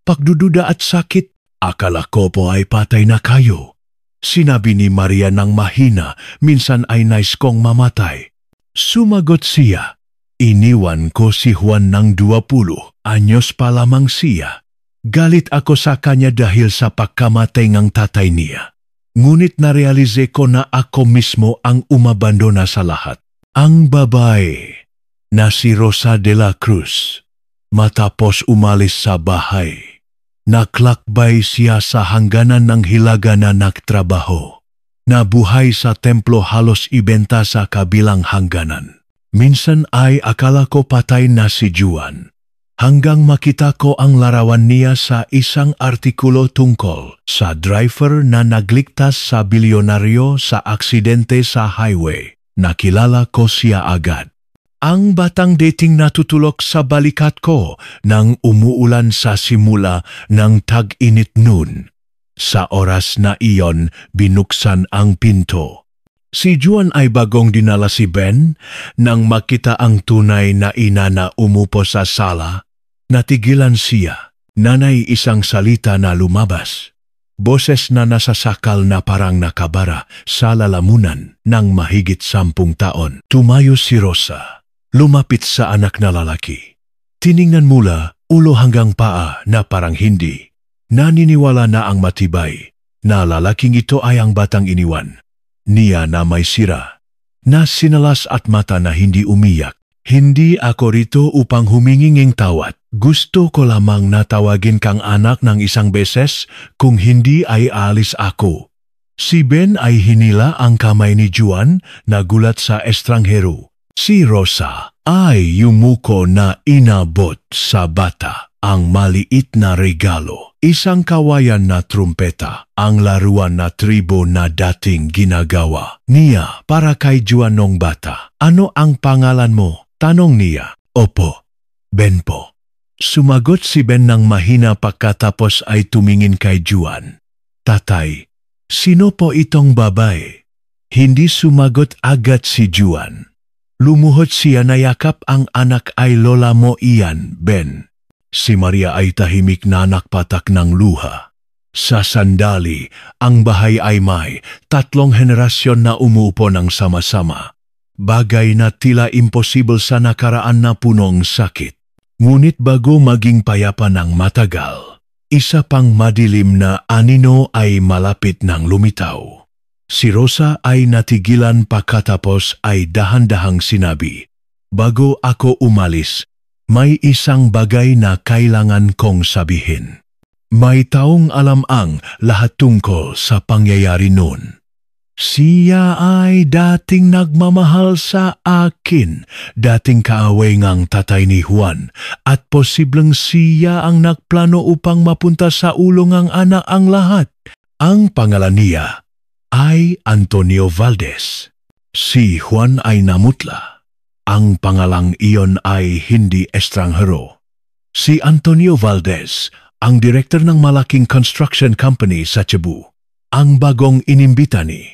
pagdududa at sakit. Akala ko po ay patay na kayo. Sinabi ni Maria ng mahina, minsan ay nais kong mamatay. Sumagot siya, iniwan ko si Juan ng 20 anyos pa lamang siya. Galit ako sa kanya dahil sa pagkamatay ng tatay niya. Ngunit narealize ko na ako mismo ang umabandona sa lahat. Ang babae na si Rosa de la Cruz, matapos umalis sa bahay, naklakbay siya sa hangganan ng hilaga na nagtrabaho. Nabuhay sa templo halos ibenta sa kabilang hangganan. Minsan ay akala ko patay na si Juan. Hanggang makita ko ang larawan niya sa isang artikulo tungkol sa driver na nagligtas sa bilyonaryo sa aksidente sa highway. Nakilala ko siya agad. Ang batang dating natutulok sa balikat ko nang umuulan sa simula ng tag-init noon. Sa oras na iyon, binuksan ang pinto. Si Juan ay bagong dinala si Ben. Nang makita ang tunay na ina na umupo sa sala, natigilan siya. Nanay isang salita na lumabas. Boses na nasasakal na parang nakabara sa lalamunan ng mahigit 10 taon. Tumayo si Rosa. Lumapit sa anak na lalaki. Tiningnan mula ulo hanggang paa na parang hindi. Naniniwala na ang matibay na lalaking ito ay ang batang iniwan. Niya na may sira, na sinalas at mata na hindi umiyak. Hindi ako rito upang humingi ng tawad. Gusto ko lamang natawagin kang anak ng isang beses, kung hindi ay alis ako. Si Ben ay hinila ang kamay ni Juan na gulat sa estranghero. Si Rosa ay yumuko na inabot sa bata ang maliit na regalo. Isang kawayan na trumpeta, ang laruan na tribo na dating ginagawa niya para kay Juan nung bata. Ano ang pangalan mo? Tanong niya. Opo, Ben po. Sumagot si Ben ng mahina pagkatapos ay tumingin kay Juan. Tatay, sino po itong babae? Hindi sumagot agad si Juan. Lumuhod siya na yakap ang anak ay lola mo iyan, Ben. Si Maria ay tahimik na nakpatak ng luha. Sa sandali, ang bahay ay may 3 henerasyon na umuupo ng sama-sama. Bagay na tila imposible sa nakaraan na punong sakit. Ngunit bago maging payapa ng matagal, isa pang madilim na anino ay malapit ng lumitaw. Si Rosa ay natigilan pagkatapos ay dahan-dahang sinabi, "Bago ako umalis, may isang bagay na kailangan kong sabihin. May taong alam ang lahat tungkol sa pangyayari noon. Siya ay dating nagmamahal sa akin, dating kaaway ngang tatay ni Juan, at posibleng siya ang nagplano upang mapunta sa ulong ang anak ang lahat. Ang pangalan niya ay Antonio Valdez. Si Juan ay namutla. Ang pangalang iyon ay hindi estranghero. Si Antonio Valdez, ang direktor ng malaking construction company sa Cebu, ang bagong inimbita ni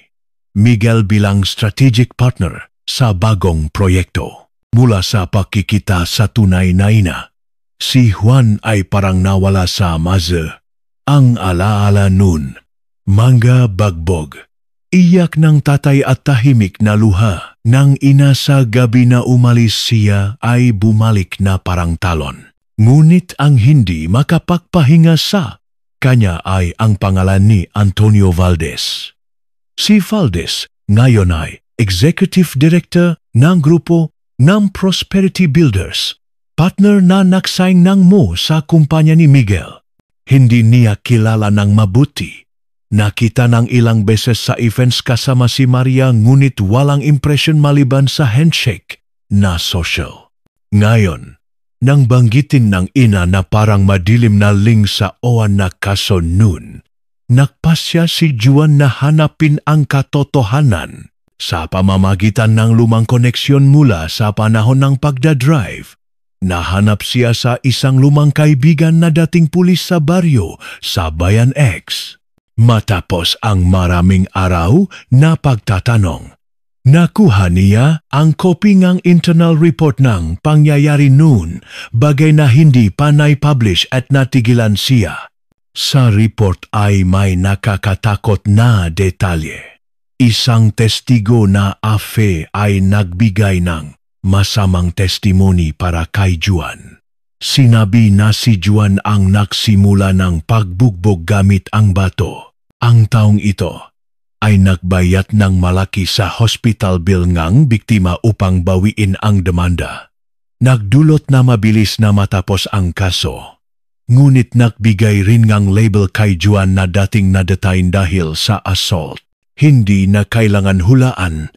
Miguel bilang strategic partner sa bagong proyekto. Mula sa pakikita sa tunay na ina, si Juan ay parang nawala sa maze. Ang alaala nun, mangga bagbog. Iyak ng tatay at tahimik na luha. Nang ina sa gabi na umalis siya ay bumalik na parang talon. Ngunit ang hindi makapagpahinga sa kanya ay ang pangalan ni Antonio Valdez. Si Valdez ngayon ay Executive Director ng grupo ng Prosperity Builders, partner na naksaing ng Mo sa kumpanya ni Miguel. Hindi niya kilala ng mabuti. Nakita ng ilang beses sa events kasama si Maria ngunit walang impression maliban sa handshake na social. Ngayon, nang banggitin ng ina na parang madilim na link sa owan na kaso noon, nagpasya si Juan na hanapin ang katotohanan sa pamamagitan ng lumang koneksyon mula sa panahon ng pagdadrive. Nahanap siya sa isang lumang kaibigan na dating pulis sa baryo sa Bayan X. Matapos ang maraming araw na pagtatanong, nakuha niya ang kopy ng internal report ng pangyayari noon, bagay na hindi pa na-publish at natigilan siya. Sa report ay may nakakatakot na detalye. Isang testigo na afe ay nagbigay ng masamang testimony para kay Juan. Sinabi na si Juan ang nagsimula ng pagbugbog gamit ang bato. Ang taong ito ay nagbayad ng malaki sa hospital bill ngang biktima upang bawiin ang demanda. Nagdulot na mabilis na matapos ang kaso. Ngunit nagbigay rin ngang label kay Juan na dating na-detain dahil sa assault. Hindi na kailangan hulaan.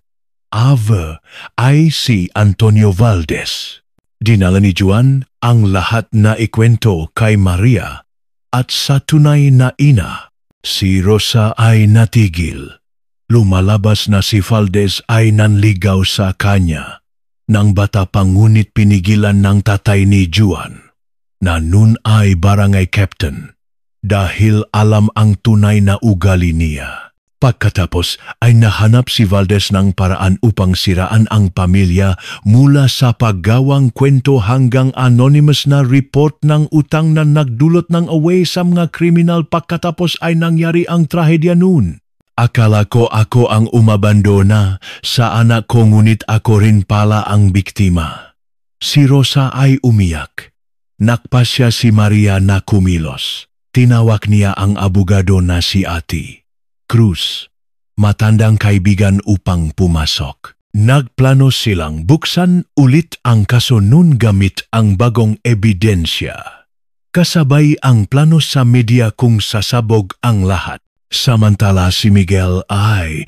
Ave ay si Antonio Valdez. Dinala ni Juan ang lahat na ikwento kay Maria at sa tunay na ina, si Rosa ay natigil. Lumalabas na si Valdez ay nanligaw sa kanya. Nang bata pa ngunit pinigilan ng tatay ni Juan na nun ay barangay captain dahil alam ang tunay na ugali niya. Pagkatapos ay nahanap si Valdez ng paraan upang siraan ang pamilya mula sa paggawang kwento hanggang anonymous na report ng utang na nagdulot ng away sa mga kriminal pagkatapos ay nangyari ang trahedya noon. Akala ko ako ang umabandona sa anak ko ngunit ako rin pala ang biktima. Si Rosa ay umiyak. Nakpasya si Maria na kumilos. Tinawag niya ang abogado na si Ati Cruz, matandang kaibigan upang pumasok. Nagplano silang buksan ulit ang kaso nun gamit ang bagong ebidensya. Kasabay ang plano sa media kung sasabog ang lahat. Samantala si Miguel ay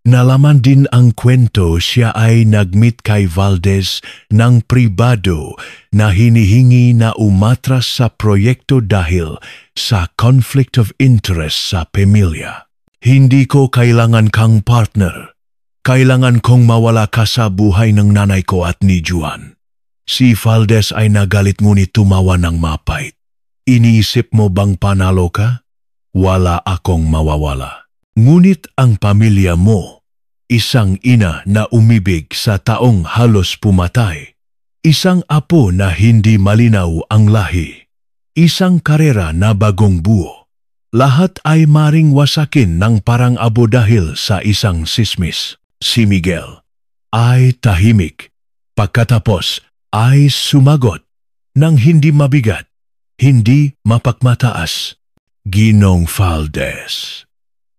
nalaman din ang kwento. Siya ay nag-meet kay Valdez ng pribado na hinihingi na umatras sa proyekto dahil sa conflict of interest sa pamilya. Hindi ko kailangan kang partner. Kailangan kong mawala ka sa buhay ng nanay ko at ni Juan. Si Valdez ay nagalit ngunit tumawa ng mapait. Iniisip mo bang panalo ka? Wala akong mawawala. Ngunit ang pamilya mo, isang ina na umibig sa taong halos pumatay, isang apo na hindi malinaw ang lahi, isang karera na bagong buo, lahat ay maring wasakin ng parang abo dahil sa isang sismis. Si Miguel ay tahimik, pagkatapos ay sumagot ng hindi mabigat, hindi mapagmataas. Ginong Valdez,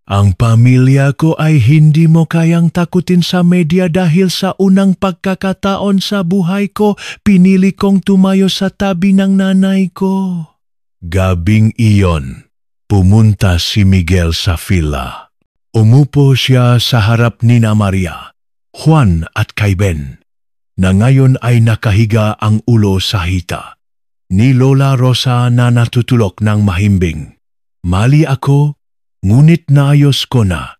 ang pamilya ko ay hindi mo kayang takutin sa media dahil sa unang pagkakataon sa buhay ko, pinili kong tumayo sa tabi ng nanay ko. Gabing iyon, pumunta si Miguel sa villa. Umupo siya sa harap ni Maria, Juan at kay Ben, na ngayon ay nakahiga ang ulo sa hita. Ni Lola Rosa na natutulog ng mahimbing. Mali ako, ngunit naayos ko na.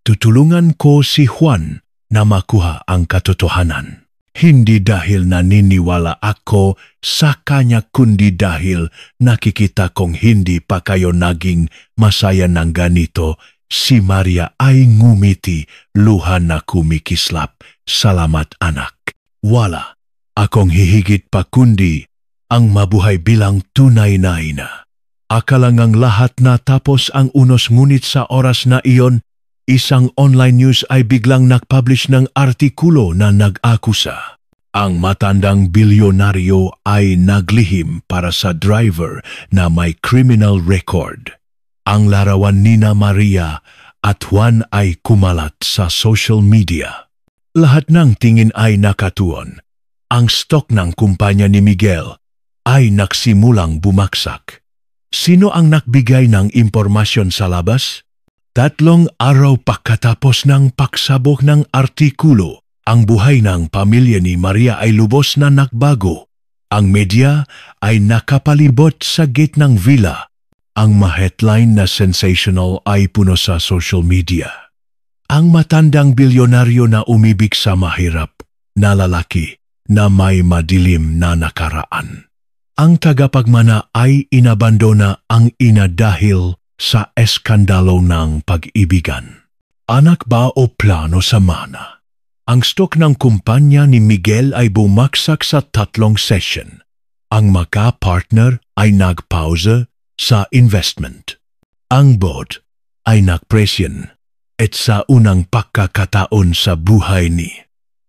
Tutulungan ko si Juan na makuha ang katotohanan. Hindi dahil naniniwala ako sa kanya kundi dahil nakikita kong hindi pa kayo naging masaya ng ganito. Si Maria ay ngumiti, luha na kumikislap. Salamat anak. Wala akong hihigit pa kundi ang mabuhay bilang tunay na ina. Akala ngang lahat na tapos ang unos ngunit sa oras na iyon, isang online news ay biglang nag-publish ng artikulo na nag-akusa. Ang matandang bilyonaryo ay naglihim para sa driver na may criminal record. Ang larawan ni Maria at Juan ay kumalat sa social media. Lahat ng tingin ay nakatuon. Ang stock ng kumpanya ni Miguel ay nagsimulang bumaksak. Sino ang nagbigay ng impormasyon sa labas? 3 araw pagkatapos ng pagsabog ng artikulo, ang buhay ng pamilya ni Maria ay lubos na nagbago. Ang media ay nakapalibot sa gate ng villa. Ang ma-headline na sensational ay puno sa social media. Ang matandang bilyonaryo na umibig sa mahirap na lalaki na may madilim na nakaraan. Ang tagapagmana ay inabandona ang ina dahil sa eskandalo ng pag-ibigan. Anak ba o plano sa mana? Ang stock ng kumpanya ni Miguel ay bumaksak sa 3 session. Ang maka-partner ay nagpausa sa investment. Ang board ay nagpresyon at sa unang pagkakataon sa buhay ni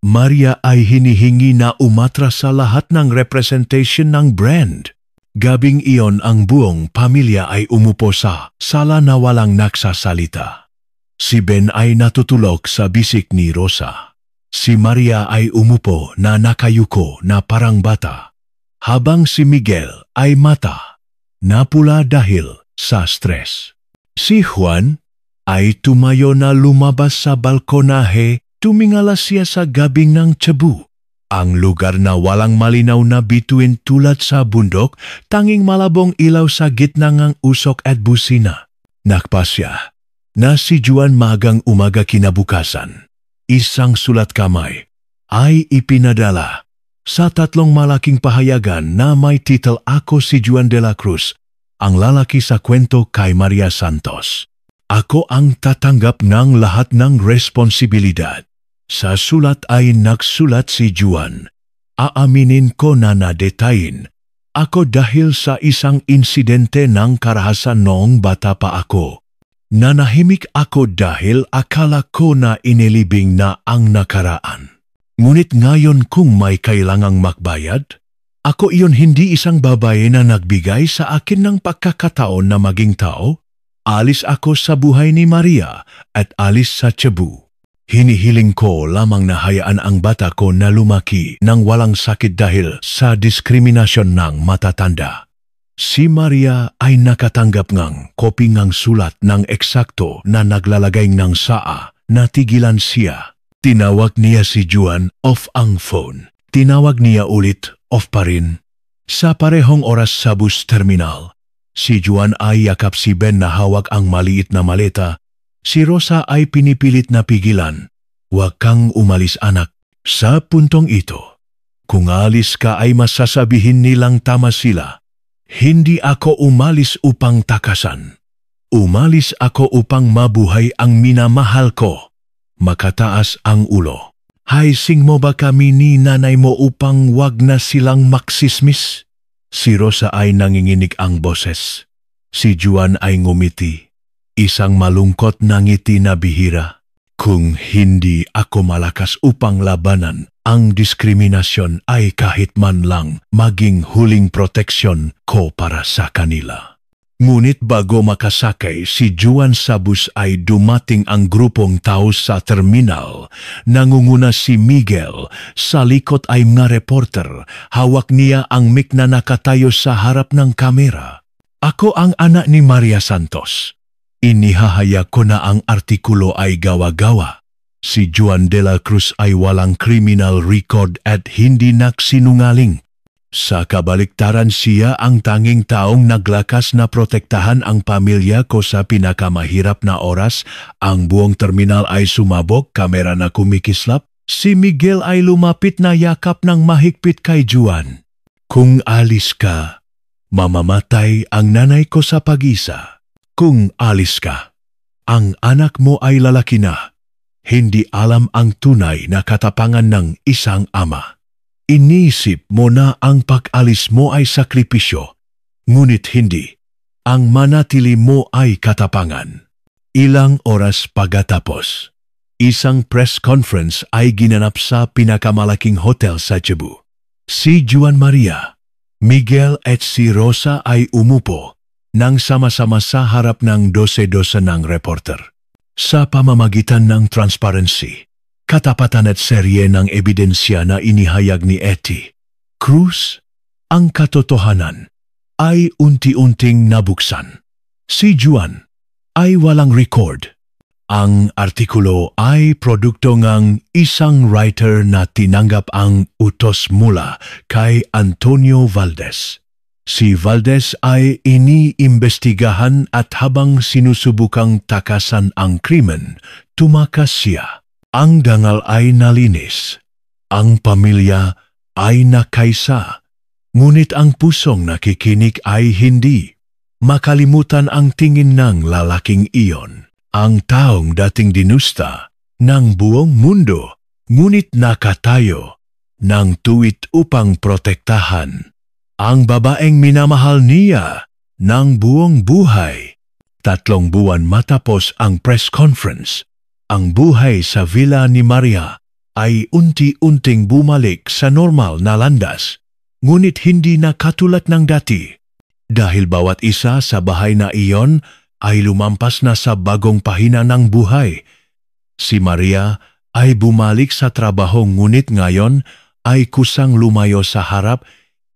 Maria ay hinihingi na umatras sa lahat ng representation ng brand. Gabing iyon ang buong pamilya ay umupo sa sala na walang nagsasalita. Si Ben ay natutulog sa bisik ni Rosa. Si Maria ay umupo na nakayuko na parang bata. Habang si Miguel ay mata napula dahil sa stress. Si Juan ay tumayo na lumabas sa balkonahe, tumingala siya sa gabing ng Cebu. Ang lugar na walang malinaw na bituin tulad sa bundok, tanging malabong ilaw sa gitna ng usok at busina. Nakpasya na si Juan magang umaga kinabukasan. Isang sulat kamay ay ipinadala sa 3 malaking pahayagan na may title Ako si Juan de la Cruz, ang lalaki sa kwento kay Maria Santos. Ako ang tatanggap ng lahat ng responsibilidad. Sa sulat ay nagsulat si Juan. Aaminin ko na nadetayin ako dahil sa isang insidente ng karahasan noong bata pa ako. Nanahimik ako dahil akala ko na inilibing na ang nakaraan. Ngunit ngayon kung may kailangang makbayad, ako iyon hindi isang babae na nagbigay sa akin ng pagkakataon na maging tao. Alis ako sa buhay ni Maria at alis sa Cebu. Hinihiling ko lamang na hayaan ang bata ko na lumaki ng walang sakit dahil sa diskriminasyon ng matatanda. Si Maria ay nakatanggap ngang kopy ngang sulat ng eksakto na naglalagay ng saa na tigilan siya. Tinawag niya si Juan off ang phone. Tinawag niya ulit off pa rin. Sa parehong oras sa bus terminal, si Juan ay yakap si Ben na hawak ang maliit na maleta. Si Rosa ay pinipilit na pigilan. Huwag kang umalis anak. Sa puntong ito, kung alis ka ay masasabihin nilang tama sila. Hindi ako umalis upang takasan. Umalis ako upang mabuhay ang minamahal ko. Makataas ang ulo. Haising mo ba kami ni nanay mo upang wag na silang maksismis? Si Rosa ay nanginginig ang boses. Si Juan ay ngumiti. Isang malungkot na ngiti na bihira. Kung hindi ako malakas upang labanan, ang diskriminasyon ay kahit man lang maging huling proteksyon ko para sa kanila. Ngunit bago makasakay si Juan sa bus ay dumating ang grupong tao sa terminal. Nangunguna si Miguel, sa likod ay mga reporter. Hawak niya ang mic na nakatayo sa harap ng kamera. Ako ang anak ni Maria Santos. Inihahaya ko na ang artikulo ay gawa-gawa. Si Juan de la Cruz ay walang criminal record at hindi nagsinungaling. Sa kabaliktaran siya ang tanging taong naglakas na protektahan ang pamilya ko sa pinakamahirap na oras. Ang buong terminal ay sumabog, kamera na kumikislap. Si Miguel ay lumapit na yakap ng mahigpit kay Juan. Kung alis ka, mamamatay ang nanay ko sa pag-isa. Kung alis ka, ang anak mo ay lalaki na. Hindi alam ang tunay na katapangan ng isang ama. Inisip mo na ang pag-alis mo ay sakripisyo, ngunit hindi. Ang manatili mo ay katapangan. Ilang oras pagkatapos, isang press conference ay ginanap sa pinakamalaking hotel sa Cebu. Si Juan Maria, Miguel at si Rosa ay umupo nang sama-sama sa harap ng dose-dose ng reporter. Sa pamamagitan ng transparency, katapatan at serye ng ebidensya na inihayag ni Etty Cruz, ang katotohanan ay unti-unting nabuksan. Si Juan ay walang record. Ang artikulo ay produkto ng isang writer na tinanggap ang utos mula kay Antonio Valdez. Si Valdez ay iniimbestigahan at habang sinusubukang takasan ang krimen, tumakas siya. Ang dangal ay nalinis. Ang pamilya ay nakaisa. Ngunit ang pusong nakikinig ay hindi. Makalimutan ang tingin ng lalaking iyon. Ang taong dating dinusta ng buong mundo, ngunit nakatayo ng tuwid upang protektahan ang babaeng minamahal niya ng buong buhay. 3 buwan matapos ang press conference, ang buhay sa villa ni Maria ay unti-unting bumalik sa normal na landas, ngunit hindi na katulad ng dati. Dahil bawat isa sa bahay na iyon ay lumampas na sa bagong pahina ng buhay. Si Maria ay bumalik sa trabaho ngunit ngayon ay kusang lumayo sa harap.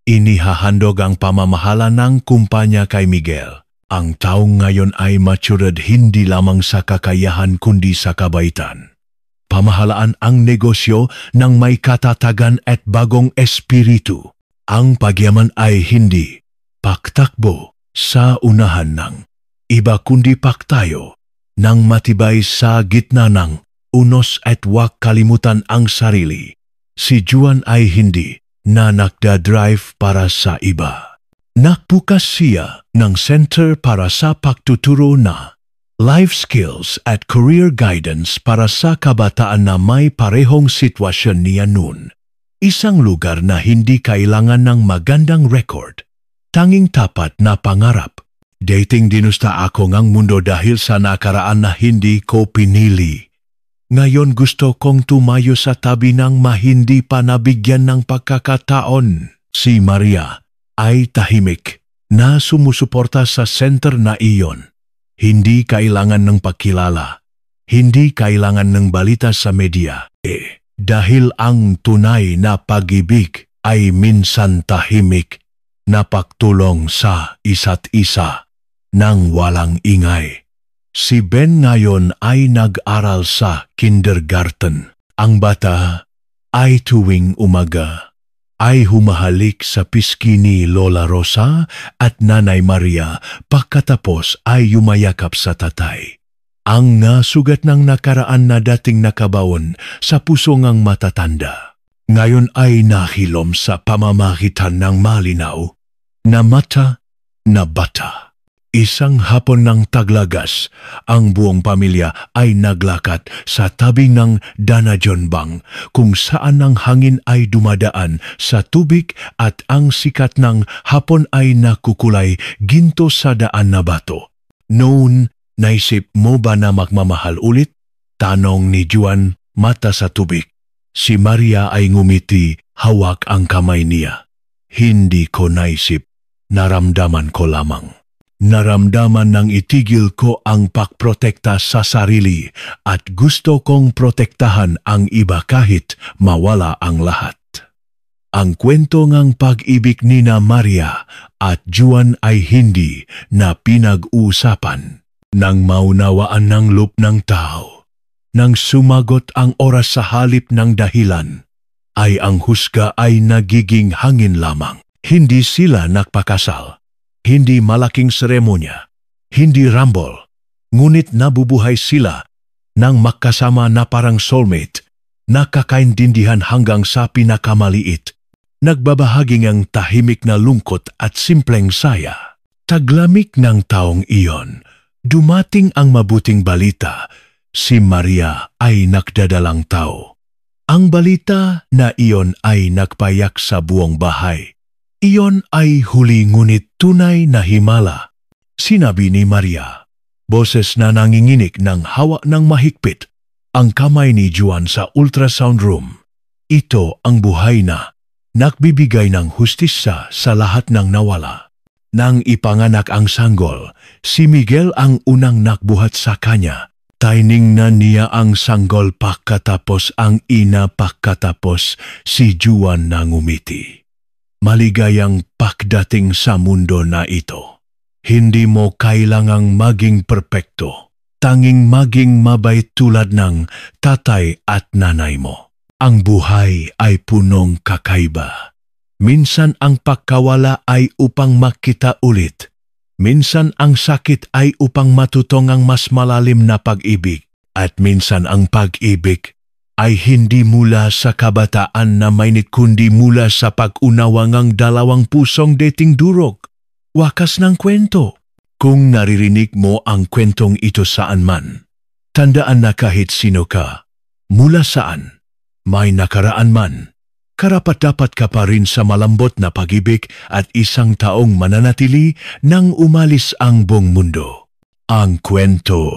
Inihahandog ang pamamahala ng kumpanya kay Miguel. Ang taong ngayon ay matured hindi lamang sa kakayahan kundi sa kabaitan. Pamahalaan ang negosyo ng may katatagan at bagong espiritu. Ang pagyaman ay hindi paktakbo sa unahan ng iba kundi paktayo ng matibay sa gitna ng unos at wag kalimutan ang sarili. Si Juan ay hindi na nagda-drive para sa iba. Nagbukas siya ng center para sa pagtuturo na life skills at career guidance para sa kabataan na may parehong sitwasyon niya noon. Isang lugar na hindi kailangan ng magandang record, tanging tapat na pangarap. Dating dinusta ako ngang mundo dahil sa nakaraan na hindi ko pinili. Ngayon gusto kong tumayo sa tabi ng mahindi pa nabigyan ng pagkakataon. Si Maria ay tahimik na sumusuporta sa center na iyon. Hindi kailangan ng pakilala. Hindi kailangan ng balita sa media. Dahil ang tunay na pag-ibig ay minsan tahimik. napagtulong sa isa't isa nang walang ingay. Si Ben ngayon ay nag-aral sa kindergarten. Ang bata ay tuwing umaga ay humahalik sa piski ni Lola Rosa at Nanay Maria pagkatapos ay yumayakap sa tatay. Ang sugat ng nakaraan na dating nakabawon sa puso ngang matatanda, ngayon ay nahilom sa pamamagitan ng malinaw na mata na bata. Isang hapon ng taglagas, ang buong pamilya ay naglakad sa tabi ng Danajon Bank kung saan ang hangin ay dumadaan sa tubig at ang sikat ng hapon ay nakukulay ginto sa daan na bato. Noon, naisip mo ba na magmamahal ulit? Tanong ni Juan mata sa tubig. Si Maria ay ngumiti, hawak ang kamay niya. Hindi ko naisip, naramdaman ko lamang. Naramdaman ng itigil ko ang pagprotekta sa sarili at gusto kong protektahan ang iba kahit mawala ang lahat. Ang kwento ng pag-ibig ni na Maria at Juan ay hindi na pinag-uusapan. Nang maunawaan ng loop ng tao, nang sumagot ang oras sa halip ng dahilan, ay ang husga ay nagiging hangin lamang. Hindi sila nagpakasal. Hindi malaking seremonya, hindi rumble, ngunit nabubuhay sila ng magkasama na parang soulmate, nakakaintindihan hanggang sa pinakamaliit, nagbabahagi ng tahimik na lungkot at simpleng saya. Taglamig ng taong iyon, dumating ang mabuting balita, si Maria ay nagdadalang tao. Ang balita na iyon ay nagpayak sa buong bahay. Iyon ay huli ngunit tunay na himala. Sinabi ni Maria, boses na nanginginig ng hawa ng mahigpit, ang kamay ni Juan sa ultrasound room. Ito ang buhay na nagbibigay ng hustisya sa lahat ng nawala. Nang ipanganak ang sanggol, si Miguel ang unang nakbuhat sa kanya. Tiningnan niya ang sanggol pagkatapos ang ina pagkatapos si Juan na ngumiti. Maligayang pagdating sa mundo na ito. Hindi mo kailangang maging perpekto. Tanging maging mabait tulad ng tatay at nanay mo. Ang buhay ay punong kakaiba. Minsan ang pagkawala ay upang makita ulit. Minsan ang sakit ay upang matutong ang mas malalim na pag-ibig. At minsan ang pag-ibig ay hindi mula sa kabataan na mainit kundi mula sa pag-unawa ng dalawang pusong dating durog. Wakas ng kwento. Kung naririnig mo ang kwentong ito saan man, tandaan na kahit sino ka, mula saan, may nakaraan man, karapat-dapat ka pa rin sa malambot na pag-ibig at isang taong mananatili nang umalis ang buong mundo. Ang kwento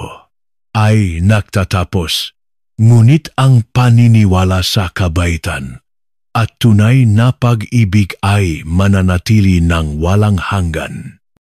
ay nagtatapos. Ngunit ang paniniwala sa kabaitan at tunay na pag-ibig ay mananatili ng walang hanggan.